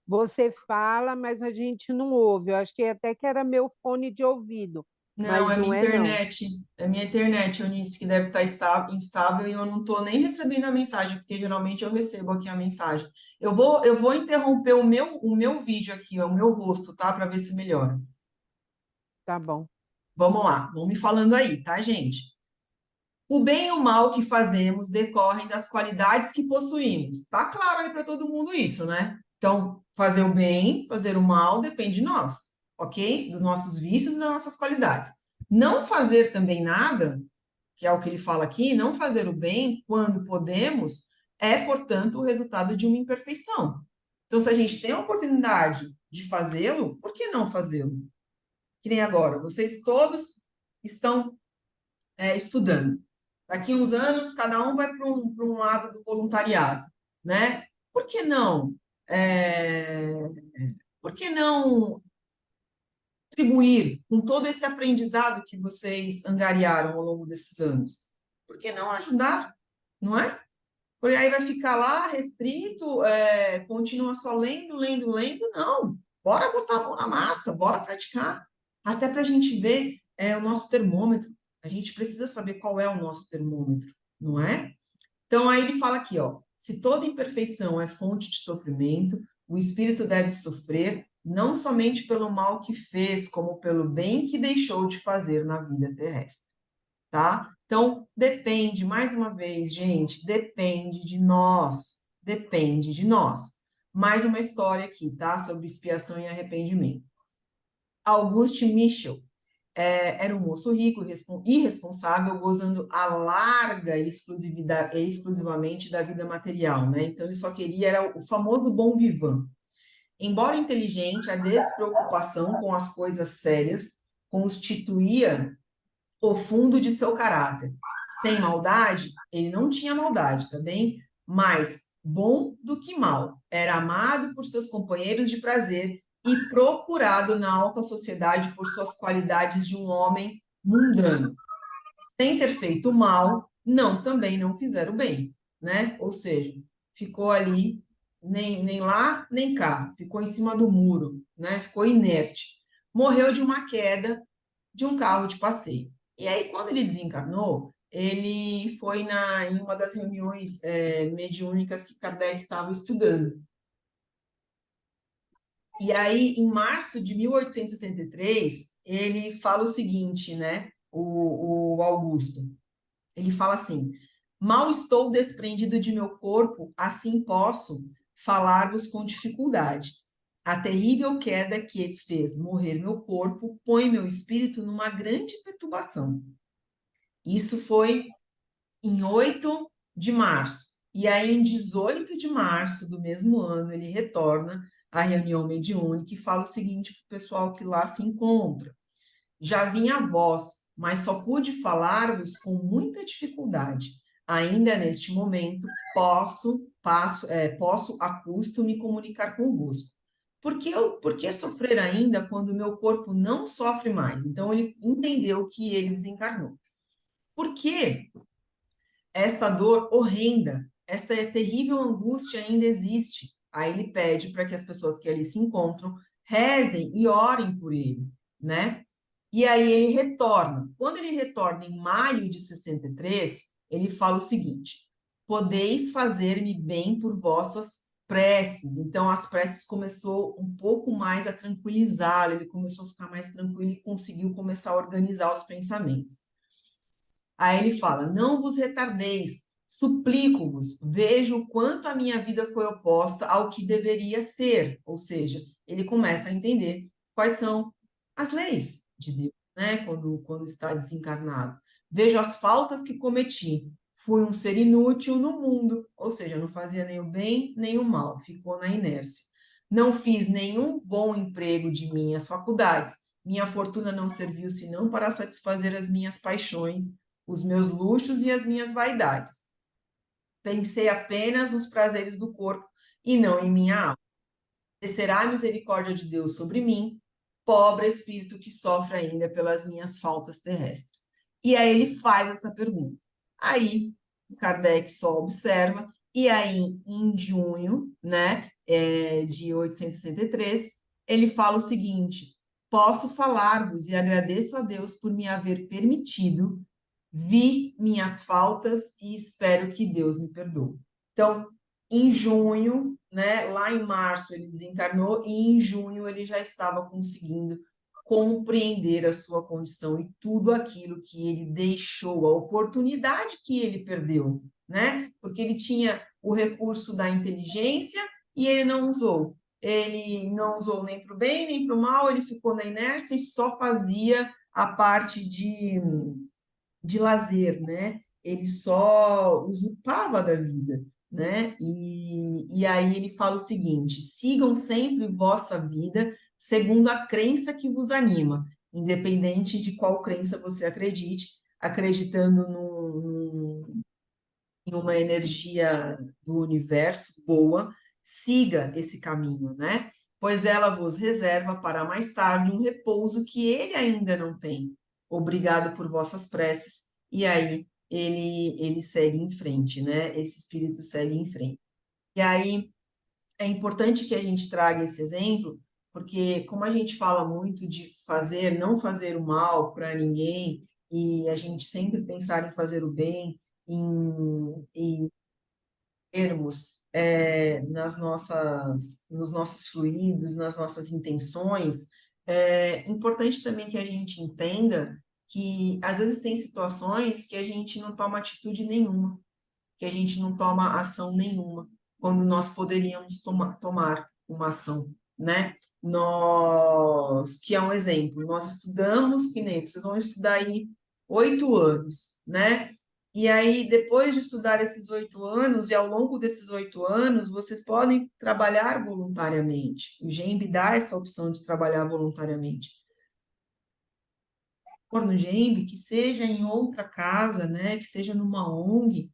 Você fala, mas a gente não ouve. Eu achei até que era meu fone de ouvido, Não, mas não é não. é minha internet, Eunice, que deve estar instável e eu não estou nem recebendo a mensagem, porque geralmente eu recebo aqui a mensagem. Eu vou interromper o meu vídeo aqui, ó, o meu rosto, tá? Para ver se melhora. Tá bom. Vamos lá, vão me falando aí, tá, gente? O bem e o mal que fazemos decorrem das qualidades que possuímos. Tá claro aí para todo mundo isso, né? Então, fazer o bem, fazer o mal depende de nós, ok? Dos nossos vícios e das nossas qualidades. Não fazer também nada, que é o que ele fala aqui, não fazer o bem quando podemos, é, portanto, o resultado de uma imperfeição. Então, se a gente tem a oportunidade de fazê-lo, por que não fazê-lo? Que nem agora, vocês todos estão estudando. Daqui uns anos, cada um vai para um lado do voluntariado, né? Por que não? É, por que não contribuir com todo esse aprendizado que vocês angariaram ao longo desses anos? Por que não ajudar? Não é? Porque aí vai ficar lá restrito, continua só lendo, lendo, lendo. Não, bora botar a mão na massa, bora praticar. Até para a gente ver o nosso termômetro. A gente precisa saber qual é o nosso termômetro, não é? Então, aí ele fala aqui, ó, se toda imperfeição é fonte de sofrimento, o espírito deve sofrer não somente pelo mal que fez, como pelo bem que deixou de fazer na vida terrestre, tá? Então, depende, mais uma vez, gente, depende de nós. Mais uma história aqui, tá? Sobre expiação e arrependimento. Auguste Michel era um moço rico, irresponsável, gozando a larga exclusivamente da vida material, né? Então, ele só queria, era o famoso bon vivant. Embora inteligente, a despreocupação com as coisas sérias constituía o fundo de seu caráter. Sem maldade, ele não tinha maldade, tá bem? Mas bom do que mal. Era amado por seus companheiros de prazer e procurado na alta sociedade por suas qualidades de um homem mundano. Sem ter feito o mal, também não fizeram o bem, né? Ou seja, ficou ali nem lá nem cá, ficou em cima do muro, né? Ficou inerte. Morreu de uma queda de um carro de passeio. E aí, quando ele desencarnou, ele foi em uma das reuniões mediúnicas que Kardec estava estudando. E aí, em março de 1863, ele fala o seguinte, né? O Augusto. Ele fala assim: mal estou desprendido de meu corpo, assim posso falar-vos com dificuldade. A terrível queda que fez morrer meu corpo põe meu espírito numa grande perturbação. Isso foi em 8 de março. E aí, em 18 de março do mesmo ano, ele retorna à reunião mediúnica e fala o seguinte para o pessoal que lá se encontra: já vinha a voz, mas só pude falar-vos com muita dificuldade. Ainda neste momento, posso a custo me comunicar convosco. Por que sofrer ainda quando o meu corpo não sofre mais? Então, ele entendeu que ele desencarnou. Por que esta dor horrenda, esta terrível angústia ainda existe? Aí ele pede para que as pessoas que ali se encontram rezem e orem por ele, né? E aí ele retorna. Quando ele retorna em maio de 63, ele fala o seguinte: podeis fazer-me bem por vossas preces. Então as preces começou um pouco mais a tranquilizá-lo, ele começou a ficar mais tranquilo e conseguiu começar a organizar os pensamentos. Aí ele fala: não vos retardeis, suplico-vos, vejo o quanto a minha vida foi oposta ao que deveria ser. Ou seja, ele começa a entender quais são as leis de Deus, né? Quando está desencarnado. Vejo as faltas que cometi. Fui um ser inútil no mundo, ou seja, não fazia nem o bem nem o mal, ficou na inércia. Não fiz nenhum bom emprego de minhas faculdades. Minha fortuna não serviu senão para satisfazer as minhas paixões, os meus luxos e as minhas vaidades. Pensei apenas nos prazeres do corpo e não em minha alma. Descerá a misericórdia de Deus sobre mim, pobre espírito que sofre ainda pelas minhas faltas terrestres. E aí ele faz essa pergunta. Aí o Kardec só observa, e aí em junho, né, de 863, ele fala o seguinte: posso falar-vos e agradeço a Deus por me haver permitido, vi minhas faltas e espero que Deus me perdoe. Então, em junho, né, lá em março ele desencarnou e em junho ele já estava conseguindo compreender a sua condição e tudo aquilo que ele deixou, a oportunidade que ele perdeu, né? Porque ele tinha o recurso da inteligência e ele não usou. Ele não usou nem para o bem, nem para o mal, ele ficou na inércia e só fazia a parte de lazer, né? Ele só usurpava da vida, né? E aí ele fala o seguinte: sigam sempre vossa vida segundo a crença que vos anima, independente de qual crença você acredite, acreditando em uma energia do universo boa, siga esse caminho, né? Pois ela vos reserva para mais tarde um repouso que ele ainda não tem. Obrigado por vossas preces. E aí ele segue em frente, né? Esse espírito segue em frente. E aí é importante que a gente traga esse exemplo, porque como a gente fala muito de fazer, não fazer o mal para ninguém, e a gente sempre pensar em fazer o bem, em termos nos nossos fluidos, nas nossas intenções, é importante também que a gente entenda que às vezes tem situações que a gente não toma atitude nenhuma, que a gente não toma ação nenhuma, quando nós poderíamos tomar uma ação, né? Nós, que é um exemplo, nós estudamos, que nem vocês vão estudar aí 8 anos, né? E aí, depois de estudar esses 8 anos, e ao longo desses 8 anos, vocês podem trabalhar voluntariamente. O GEMB dá essa opção de trabalhar voluntariamente. Por no GEMB, que seja em outra casa, né? Que seja numa ONG,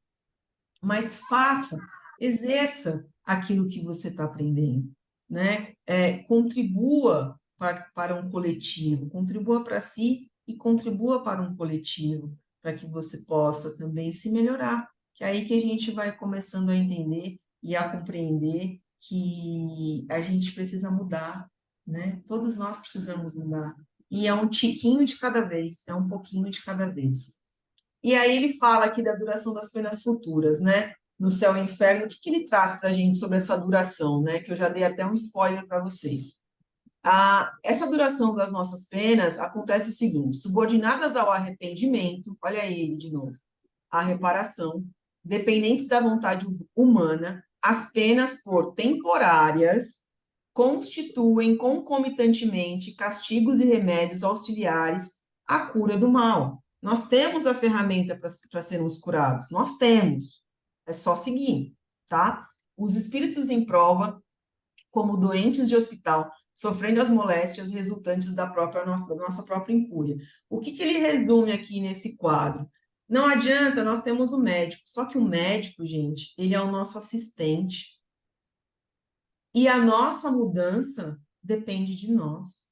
mas faça, exerça aquilo que você está aprendendo, né? Contribua para um coletivo, contribua para si e contribua para um coletivo, para que você possa também se melhorar, que é aí que a gente vai começando a entender e a compreender que a gente precisa mudar, né? Todos nós precisamos mudar. E é um tiquinho de cada vez, é um pouquinho de cada vez. E aí ele fala aqui da duração das penas futuras, né? No céu e inferno, o que que ele traz para a gente sobre essa duração, né? Que eu já dei até um spoiler para vocês. Essa duração das nossas penas acontece o seguinte: subordinadas ao arrependimento, olha ele de novo, a reparação, dependentes da vontade humana, as penas por temporárias constituem concomitantemente castigos e remédios auxiliares à cura do mal. Nós temos a ferramenta para sermos curados, nós temos, é só seguir, tá? Os espíritos em prova, como doentes de hospital, sofrendo as moléstias resultantes da nossa própria incúria. O que ele resume aqui nesse quadro? Não adianta, nós temos o médico, só que o médico, gente, ele é o nosso assistente. E a nossa mudança depende de nós.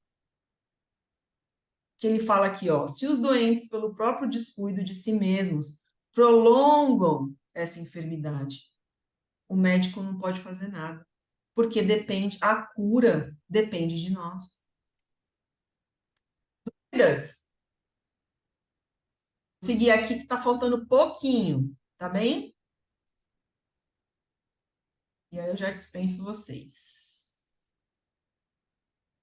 Que ele fala aqui, ó, se os doentes, pelo próprio descuido de si mesmos, prolongam essa enfermidade, o médico não pode fazer nada, porque a cura depende de nós. Dúvidas? Vou seguir aqui que está faltando pouquinho, tá bem? E aí eu já dispenso vocês.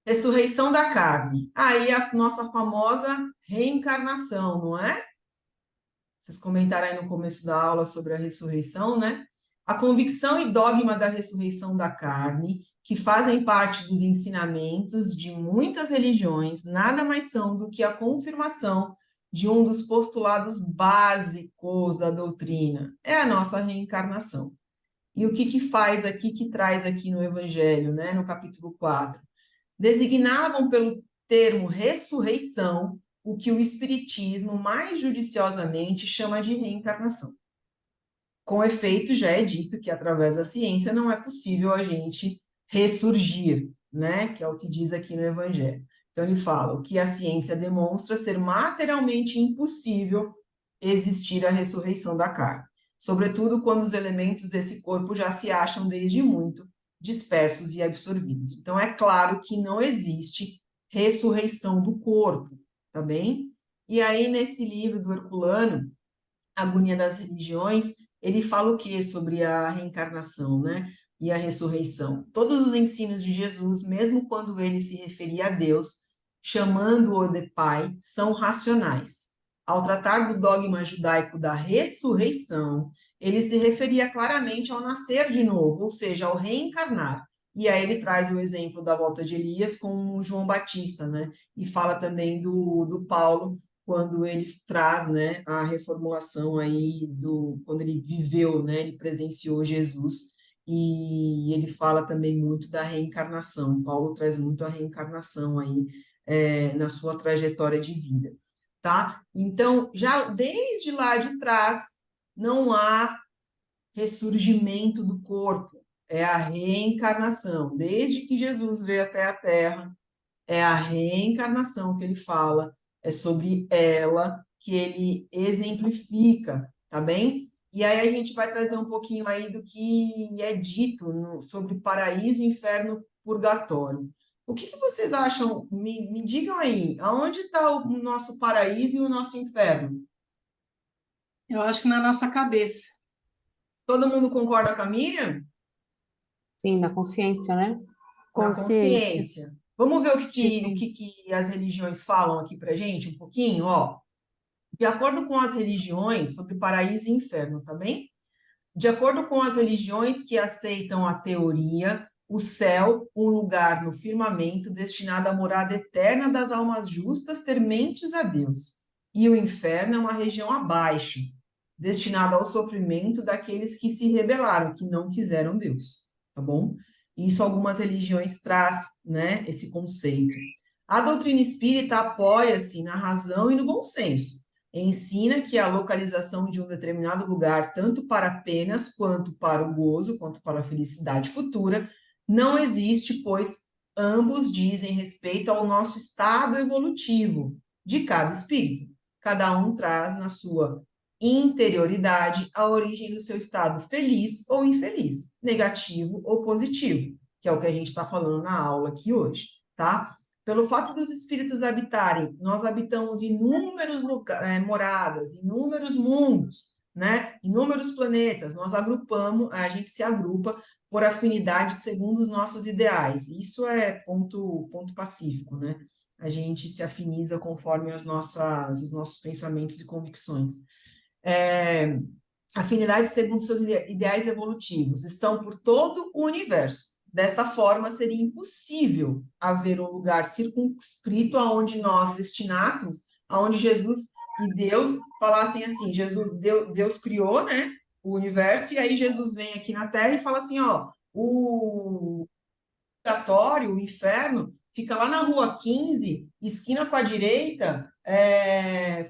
Ressurreição da carne. Aí a nossa famosa reencarnação, não é? Vocês comentaram aí no começo da aula sobre a ressurreição, né? A convicção e dogma da ressurreição da carne, que fazem parte dos ensinamentos de muitas religiões, nada mais são do que a confirmação de um dos postulados básicos da doutrina, é a nossa reencarnação. E o que faz aqui, que traz aqui no Evangelho, né, no capítulo 4? Designavam pelo termo ressurreição o que o Espiritismo mais judiciosamente chama de reencarnação. Com efeito, já é dito que através da ciência não é possível a gente ressurgir, né? Que é o que diz aqui no Evangelho. Então ele fala, o que a ciência demonstra ser materialmente impossível existir a ressurreição da carne, sobretudo quando os elementos desse corpo já se acham desde muito dispersos e absorvidos. Então é claro que não existe ressurreição do corpo, tá bem? E aí nesse livro do Herculano, Agonia das Religiões, ele fala o que sobre a reencarnação, né? E a ressurreição. Todos os ensinos de Jesus, mesmo quando ele se referia a Deus, chamando-o de Pai, são racionais. Ao tratar do dogma judaico da ressurreição, ele se referia claramente ao nascer de novo, ou seja, ao reencarnar. E aí ele traz o exemplo da volta de Elias com João Batista, né? E fala também do Paulo, quando ele traz, né, a reformulação aí quando ele viveu, né, ele presenciou Jesus, e ele fala também muito da reencarnação. Paulo traz muito a reencarnação aí na sua trajetória de vida, tá? Então, já desde lá de trás, não há ressurgimento do corpo, é a reencarnação. Desde que Jesus veio até a Terra, é a reencarnação que ele fala, é sobre ela que ele exemplifica, tá bem? E aí a gente vai trazer um pouquinho aí do que é dito sobre paraíso, inferno, purgatório. O que vocês acham? Me digam aí, aonde está o nosso paraíso e o nosso inferno? Eu acho que na nossa cabeça. Todo mundo concorda com a Miriam? Sim, na consciência, né? Na consciência. Vamos ver o Sim. que as religiões falam aqui para gente, um pouquinho, ó. De acordo com as religiões sobre paraíso e inferno, tá bem? De acordo com as religiões que aceitam a teoria, o céu, um lugar no firmamento destinado à morada eterna das almas justas tementes a Deus. E o inferno é uma região abaixo, destinada ao sofrimento daqueles que se rebelaram, que não quiseram Deus, tá bom? Isso algumas religiões traz, né, esse conceito. A doutrina espírita apoia-se na razão e no bom senso. Ensina que a localização de um determinado lugar, tanto para penas, quanto para o gozo, quanto para a felicidade futura, não existe, pois ambos dizem respeito ao nosso estado evolutivo de cada espírito. Cada um traz na sua interioridade a origem do seu estado feliz ou infeliz, negativo ou positivo, que é o que a gente está falando na aula aqui hoje, tá? Pelo fato dos espíritos habitarem, nós habitamos inúmeras moradas, inúmeros mundos, né? Inúmeros planetas, a gente se agrupa por afinidade segundo os nossos ideais. Isso é ponto pacífico, né? A gente se afiniza conforme os nossos pensamentos e convicções. Afinidade segundo seus ideais evolutivos, estão por todo o universo. Desta forma, seria impossível haver um lugar circunscrito aonde nós destinássemos, aonde Jesus e Deus falassem assim, Deus criou, né, o universo, e aí Jesus vem aqui na Terra e fala assim, ó, o purgatório, o inferno, fica lá na rua 15, esquina com a direita,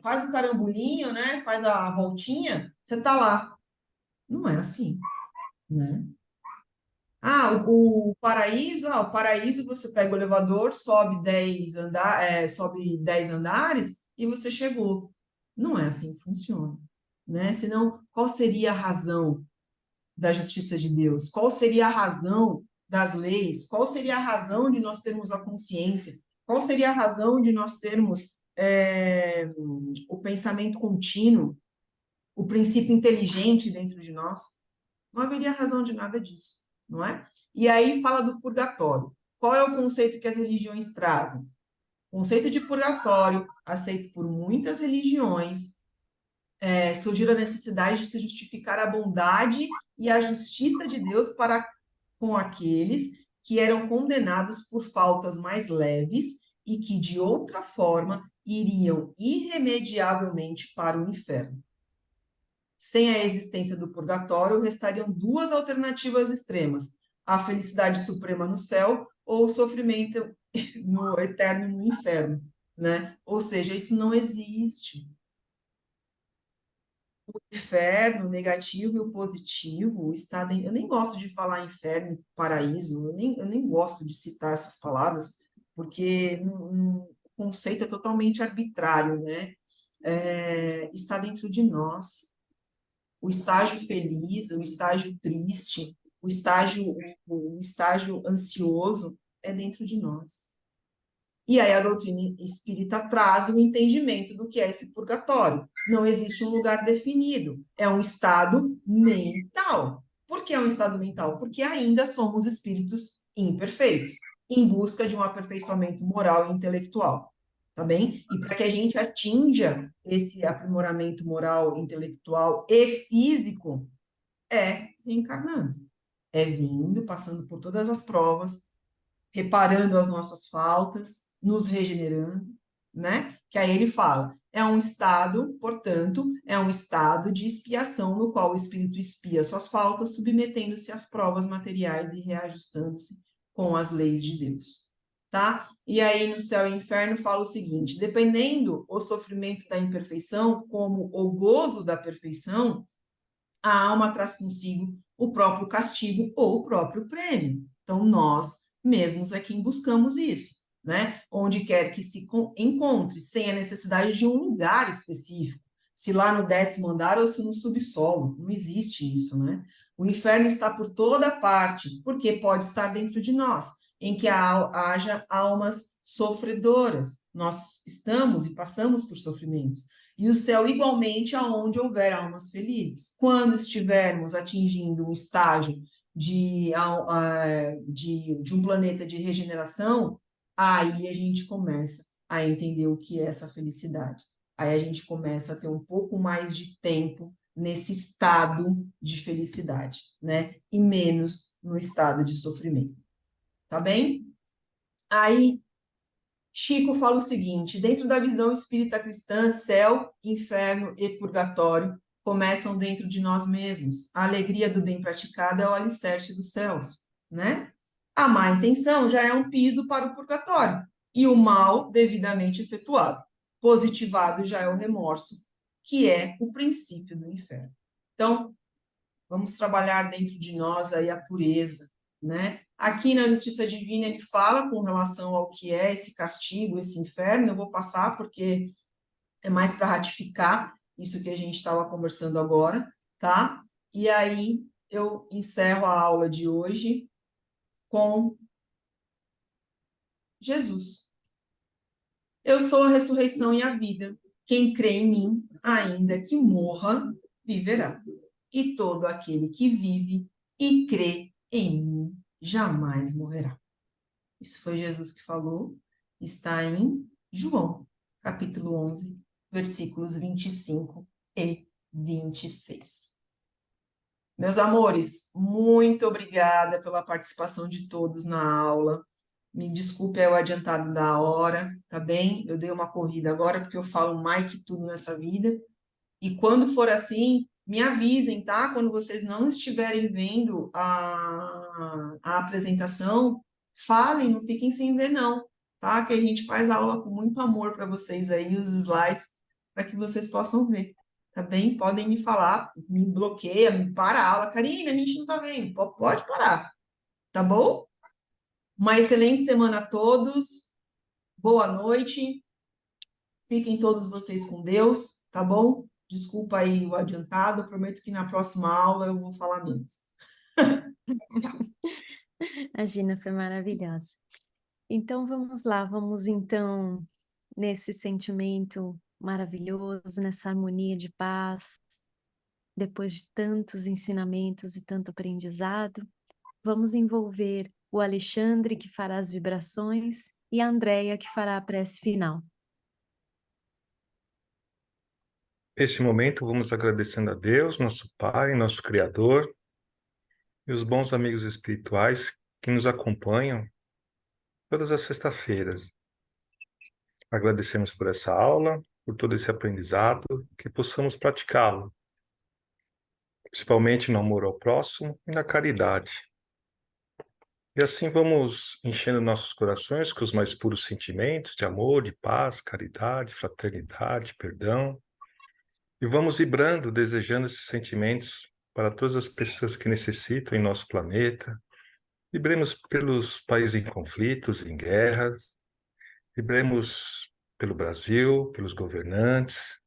faz o carambolinho, né? Faz a voltinha, você tá lá. Não é assim, né? O paraíso você pega o elevador, sobe 10 andares e você chegou. Não é assim que funciona, né? Senão, qual seria a razão da justiça de Deus? Qual seria a razão das leis? Qual seria a razão de nós termos a consciência? Qual seria a razão de nós termos o pensamento contínuo, o princípio inteligente dentro de nós? Não haveria razão de nada disso, não é? E aí fala do purgatório. Qual é o conceito que as religiões trazem? O conceito de purgatório, aceito por muitas religiões, surgiu a necessidade de se justificar a bondade e a justiça de Deus para com aqueles que eram condenados por faltas mais leves e que, de outra forma, iriam irremediavelmente para o inferno. Sem a existência do purgatório, restariam duas alternativas extremas: a felicidade suprema no céu ou o sofrimento eterno no inferno, né? Ou seja, isso não existe. O inferno, o negativo e o positivo está dentro. Eu nem gosto de falar inferno, paraíso, eu nem gosto de citar essas palavras, porque o conceito é totalmente arbitrário, né? Está dentro de nós. O estágio feliz, o estágio triste, o estágio ansioso é dentro de nós. E aí a doutrina espírita traz o entendimento do que é esse purgatório. Não existe um lugar definido, é um estado mental. Por que é um estado mental? Porque ainda somos espíritos imperfeitos, em busca de um aperfeiçoamento moral e intelectual, tá bem? E para que a gente atinja esse aprimoramento moral, intelectual e físico, é reencarnando, é vindo, passando por todas as provas, reparando as nossas faltas, nos regenerando, né? Que aí ele fala, é um estado, portanto, é um estado de expiação no qual o espírito expia suas faltas, submetendo-se às provas materiais e reajustando-se com as leis de Deus, tá? E aí no céu e inferno fala o seguinte, dependendo o sofrimento da imperfeição como o gozo da perfeição, a alma traz consigo o próprio castigo ou o próprio prêmio. Então, nós mesmos é quem buscamos isso, né? Onde quer que se encontre, sem a necessidade de um lugar específico, se lá no 10º andar ou se no subsolo, não existe isso, né? O inferno está por toda parte, porque pode estar dentro de nós, em que haja almas sofredoras. Nós estamos e passamos por sofrimentos. E o céu igualmente aonde houver almas felizes. Quando estivermos atingindo um estágio de um planeta de regeneração, aí a gente começa a entender o que é essa felicidade. Aí a gente começa a ter um pouco mais de tempo nesse estado de felicidade, né? E menos no estado de sofrimento. Tá bem? Aí Chico fala o seguinte, dentro da visão espírita cristã, céu, inferno e purgatório começam dentro de nós mesmos. A alegria do bem praticado é o alicerce dos céus, né? A má intenção já é um piso para o purgatório e o mal devidamente efetuado. Positivado já é o remorso, que é o princípio do inferno. Então, vamos trabalhar dentro de nós aí a pureza, né? Aqui na Justiça Divina ele fala com relação ao que é esse castigo, esse inferno, eu vou passar porque é mais para ratificar isso que a gente estava conversando agora, tá? E aí eu encerro a aula de hoje com Jesus. Eu sou a ressurreição e a vida. Quem crê em mim, ainda que morra, viverá. E todo aquele que vive e crê em mim jamais morrerá. Isso foi Jesus que falou, está em João, capítulo 11, versículos 25 e 26. Meus amores, muito obrigada pela participação de todos na aula. Me desculpe o adiantado da hora, tá bem? Eu dei uma corrida agora porque eu falo mais que tudo nessa vida. E quando for assim, me avisem, tá? Quando vocês não estiverem vendo a apresentação, falem, não fiquem sem ver, não, tá? Que a gente faz a aula com muito amor para vocês aí, os slides, para que vocês possam ver, tá bem? Podem me falar, me bloqueia, me para a aula. Karine, a gente não tá vendo. Pode parar, tá bom? Uma excelente semana a todos. Boa noite. Fiquem todos vocês com Deus, tá bom? Desculpa aí o adiantado, prometo que na próxima aula eu vou falar menos. A Gina foi maravilhosa. Então vamos lá, vamos então nesse sentimento maravilhoso, nessa harmonia de paz, depois de tantos ensinamentos e tanto aprendizado, vamos envolver o Alexandre, que fará as vibrações, e a Andréia, que fará a prece final. Neste momento, vamos agradecendo a Deus, nosso Pai, nosso Criador, e os bons amigos espirituais que nos acompanham todas as sextas-feiras. Agradecemos por essa aula, por todo esse aprendizado, que possamos praticá-lo, principalmente no amor ao próximo e na caridade. E assim vamos enchendo nossos corações com os mais puros sentimentos de amor, de paz, caridade, fraternidade, perdão. E vamos vibrando, desejando esses sentimentos para todas as pessoas que necessitam em nosso planeta. Vibremos pelos países em conflitos, em guerras. Vibremos pelo Brasil, pelos governantes.